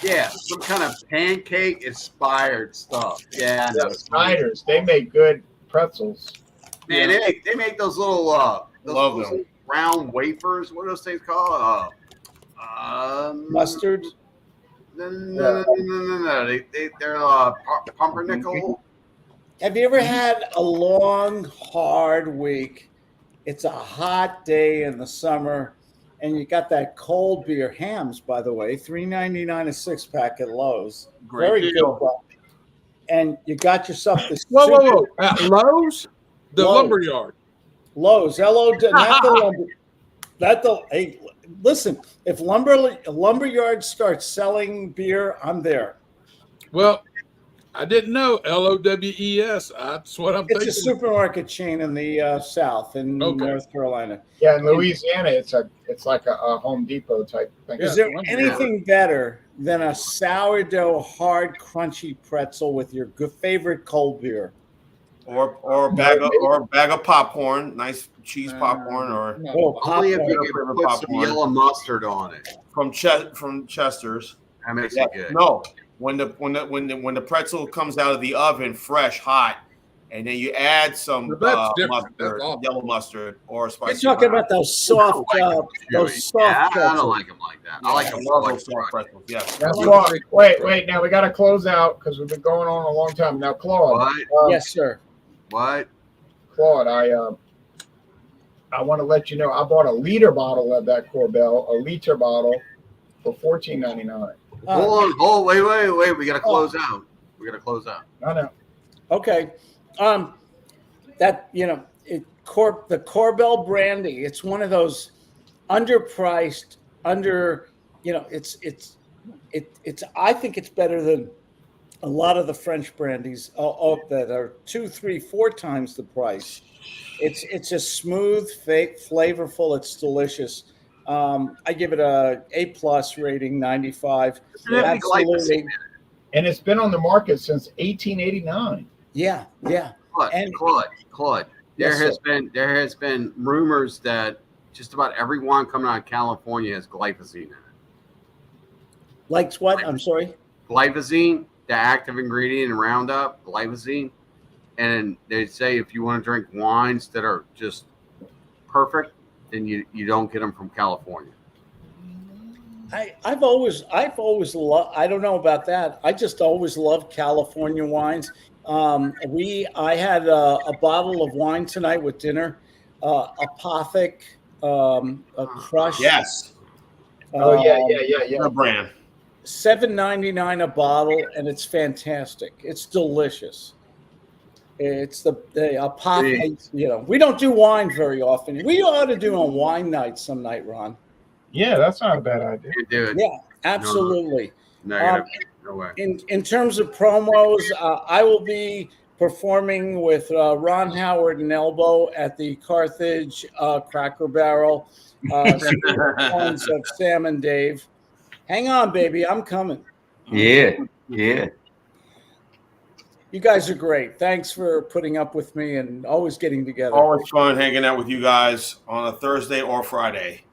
Speaker 5: Yeah, some kind of pancake inspired stuff. Yeah, I know.
Speaker 1: Snyder's, they make good pretzels.
Speaker 5: Man, they make those little
Speaker 2: Love them.
Speaker 5: little round wafers. What are those things called?
Speaker 6: Mustard.
Speaker 5: No. They're pumpernickel.
Speaker 6: Have you ever had a long, hard week? It's a hot day in the summer, and you got that cold beer. Hams, by the way, $3.99 a 6-pack at Lowe's.
Speaker 2: Great
Speaker 6: Very
Speaker 2: deal.
Speaker 6: good. And you got yourself this.
Speaker 4: Whoa! At Lowe's, the
Speaker 6: Lowe's.
Speaker 4: lumberyard.
Speaker 6: Lowe's, not the lumber. Hey, listen. If lumberyard starts selling beer, I'm there.
Speaker 4: Well, I didn't know LOWES. That's what I'm
Speaker 6: It's
Speaker 4: thinking.
Speaker 6: a supermarket chain in the South in North Carolina.
Speaker 1: Yeah, in Louisiana, it's like a Home Depot type thing.
Speaker 6: Is there anything better than a sourdough, hard, crunchy pretzel with your favorite cold beer?
Speaker 2: Or a bag of popcorn, nice cheese popcorn, or
Speaker 5: Only if you
Speaker 2: popcorn.
Speaker 5: can put some yellow mustard on it.
Speaker 2: from Chester's.
Speaker 5: That makes it good.
Speaker 2: No, when the pretzel comes out of the oven fresh, hot, and then you add some
Speaker 4: That's different.
Speaker 2: mustard,
Speaker 4: That's awesome.
Speaker 2: yellow mustard, or spicy.
Speaker 6: You're talking about those soft,
Speaker 5: Yeah, I
Speaker 6: pretzels.
Speaker 5: don't like them like that. I like them
Speaker 2: love
Speaker 5: like
Speaker 2: those soft pretzels. Yes.
Speaker 1: Now, Claude, wait. Now we got to close out because we've been going on a long time. Now, Claude.
Speaker 5: What?
Speaker 6: Yes, sir.
Speaker 5: What?
Speaker 1: Claude, I want to let you know I bought a liter bottle of that Corbel, a liter bottle for $14.99.
Speaker 5: Hold on. Oh, wait. We got to close out.
Speaker 1: I know.
Speaker 6: Okay. That the Corbel Brandy. It's one of those underpriced, it's I think it's better than a lot of the French brandies that are 2, 3, 4 times the price. It's just smooth, flavorful. It's delicious. I give it a A+ rating, 95. Absolutely.
Speaker 1: And it's been on the market since 1889.
Speaker 6: Yeah.
Speaker 5: Claude. There has been rumors that just about every wine coming out of California has glyphosate in it.
Speaker 6: Like what? I'm sorry.
Speaker 5: Glyphosate, the active ingredient in Roundup, glyphosate. And they say if you want to drink wines that are just perfect, then you don't get them from California.
Speaker 6: I've always loved. I don't know about that. I just always loved California wines. I had a bottle of wine tonight with dinner. Apothic, a Crush.
Speaker 2: Yes.
Speaker 1: Oh yeah.
Speaker 2: The brand.
Speaker 6: $7.99 a bottle, and it's fantastic. It's delicious. It's the Apothic. We don't do wine very often. We ought to do a wine night some night, Ron.
Speaker 1: Yeah, that's not a bad idea.
Speaker 5: You do it.
Speaker 6: Yeah, absolutely.
Speaker 5: No way.
Speaker 6: In terms of promos, I will be performing with Ron Howard and Elbow at the Carthage Cracker Barrel. Of Sam and Dave. Hang on, baby. I'm coming.
Speaker 3: Yeah.
Speaker 6: You guys are great. Thanks for putting up with me and always getting together.
Speaker 2: Always fun hanging out with you guys on a Thursday or Friday.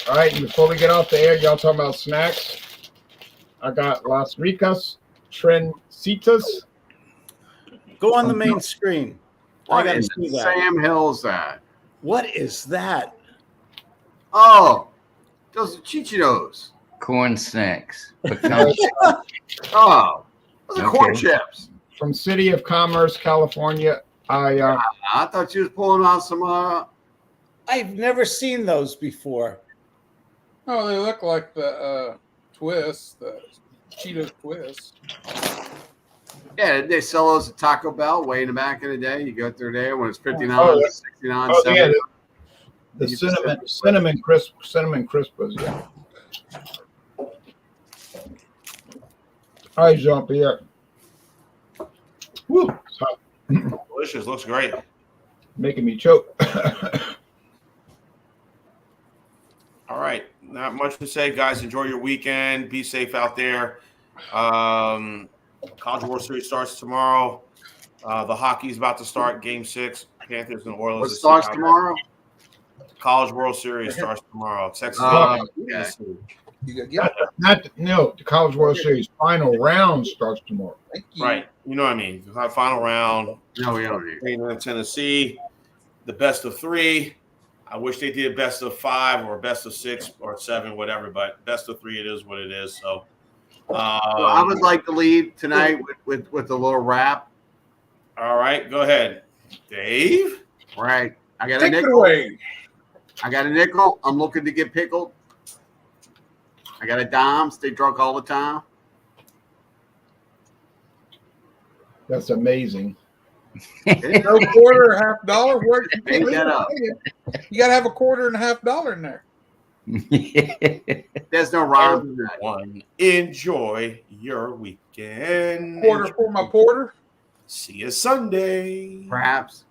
Speaker 1: All right, before we get off the air, y'all talking about snacks. I got Las Ricas Trencitas.
Speaker 6: Go on the main screen.
Speaker 5: What
Speaker 6: I
Speaker 5: is
Speaker 6: gotta see that.
Speaker 5: Sam Hill's that?
Speaker 6: What is that?
Speaker 5: Oh, those are Chichitos.
Speaker 3: Corn snacks.
Speaker 5: Oh, those are corn
Speaker 3: Okay.
Speaker 5: chips.
Speaker 1: From City of Commerce, California.
Speaker 5: I thought you was pulling out some.
Speaker 6: I've never seen those before.
Speaker 4: Oh, they look like the Twist, the Cheetos Twist.
Speaker 5: Yeah, they sell those at Taco Bell way in the back of the day. You go through there when it's 59,
Speaker 1: Oh, yeah.
Speaker 5: 69,
Speaker 1: Oh
Speaker 5: 70.
Speaker 1: yeah, the cinnamon crispers. Yeah. All right, Jean-Pierre. Woo, it's hot.
Speaker 2: Delicious. Looks great.
Speaker 1: Making me choke.
Speaker 2: All right. Not much to say, guys. Enjoy your weekend. Be safe out there. College World Series starts tomorrow. The hockey's about to start. Game 6. Panthers and Oilers.
Speaker 5: What starts tomorrow?
Speaker 2: College World Series starts tomorrow. Texas.
Speaker 5: Okay.
Speaker 2: Tennessee.
Speaker 4: You got
Speaker 1: The College World Series final round starts tomorrow.
Speaker 4: Thank you.
Speaker 2: Right. You know what I mean? The final round.
Speaker 5: No, we don't need.
Speaker 2: England, Tennessee, the best of 3. I wish they did best of 5 or best of 6 or 7, whatever. But best of 3, it is what it is. So,
Speaker 5: So I would like to lead tonight with a little rap.
Speaker 2: all right, go ahead, Dave.
Speaker 5: All right, I got a
Speaker 4: Take it
Speaker 5: nickel.
Speaker 4: away.
Speaker 5: I got a nickel. I'm looking to get pickled. I got a dime. Stay drunk all the time.
Speaker 1: That's amazing.
Speaker 4: No quarter or half dollar. Where you
Speaker 5: Make that up.
Speaker 4: You got to have a quarter and a half dollar in there.
Speaker 5: There's no rhyme. to that.
Speaker 2: Everyone, enjoy your weekend.
Speaker 4: Quarter for my porter.
Speaker 2: See you Sunday.
Speaker 5: Perhaps.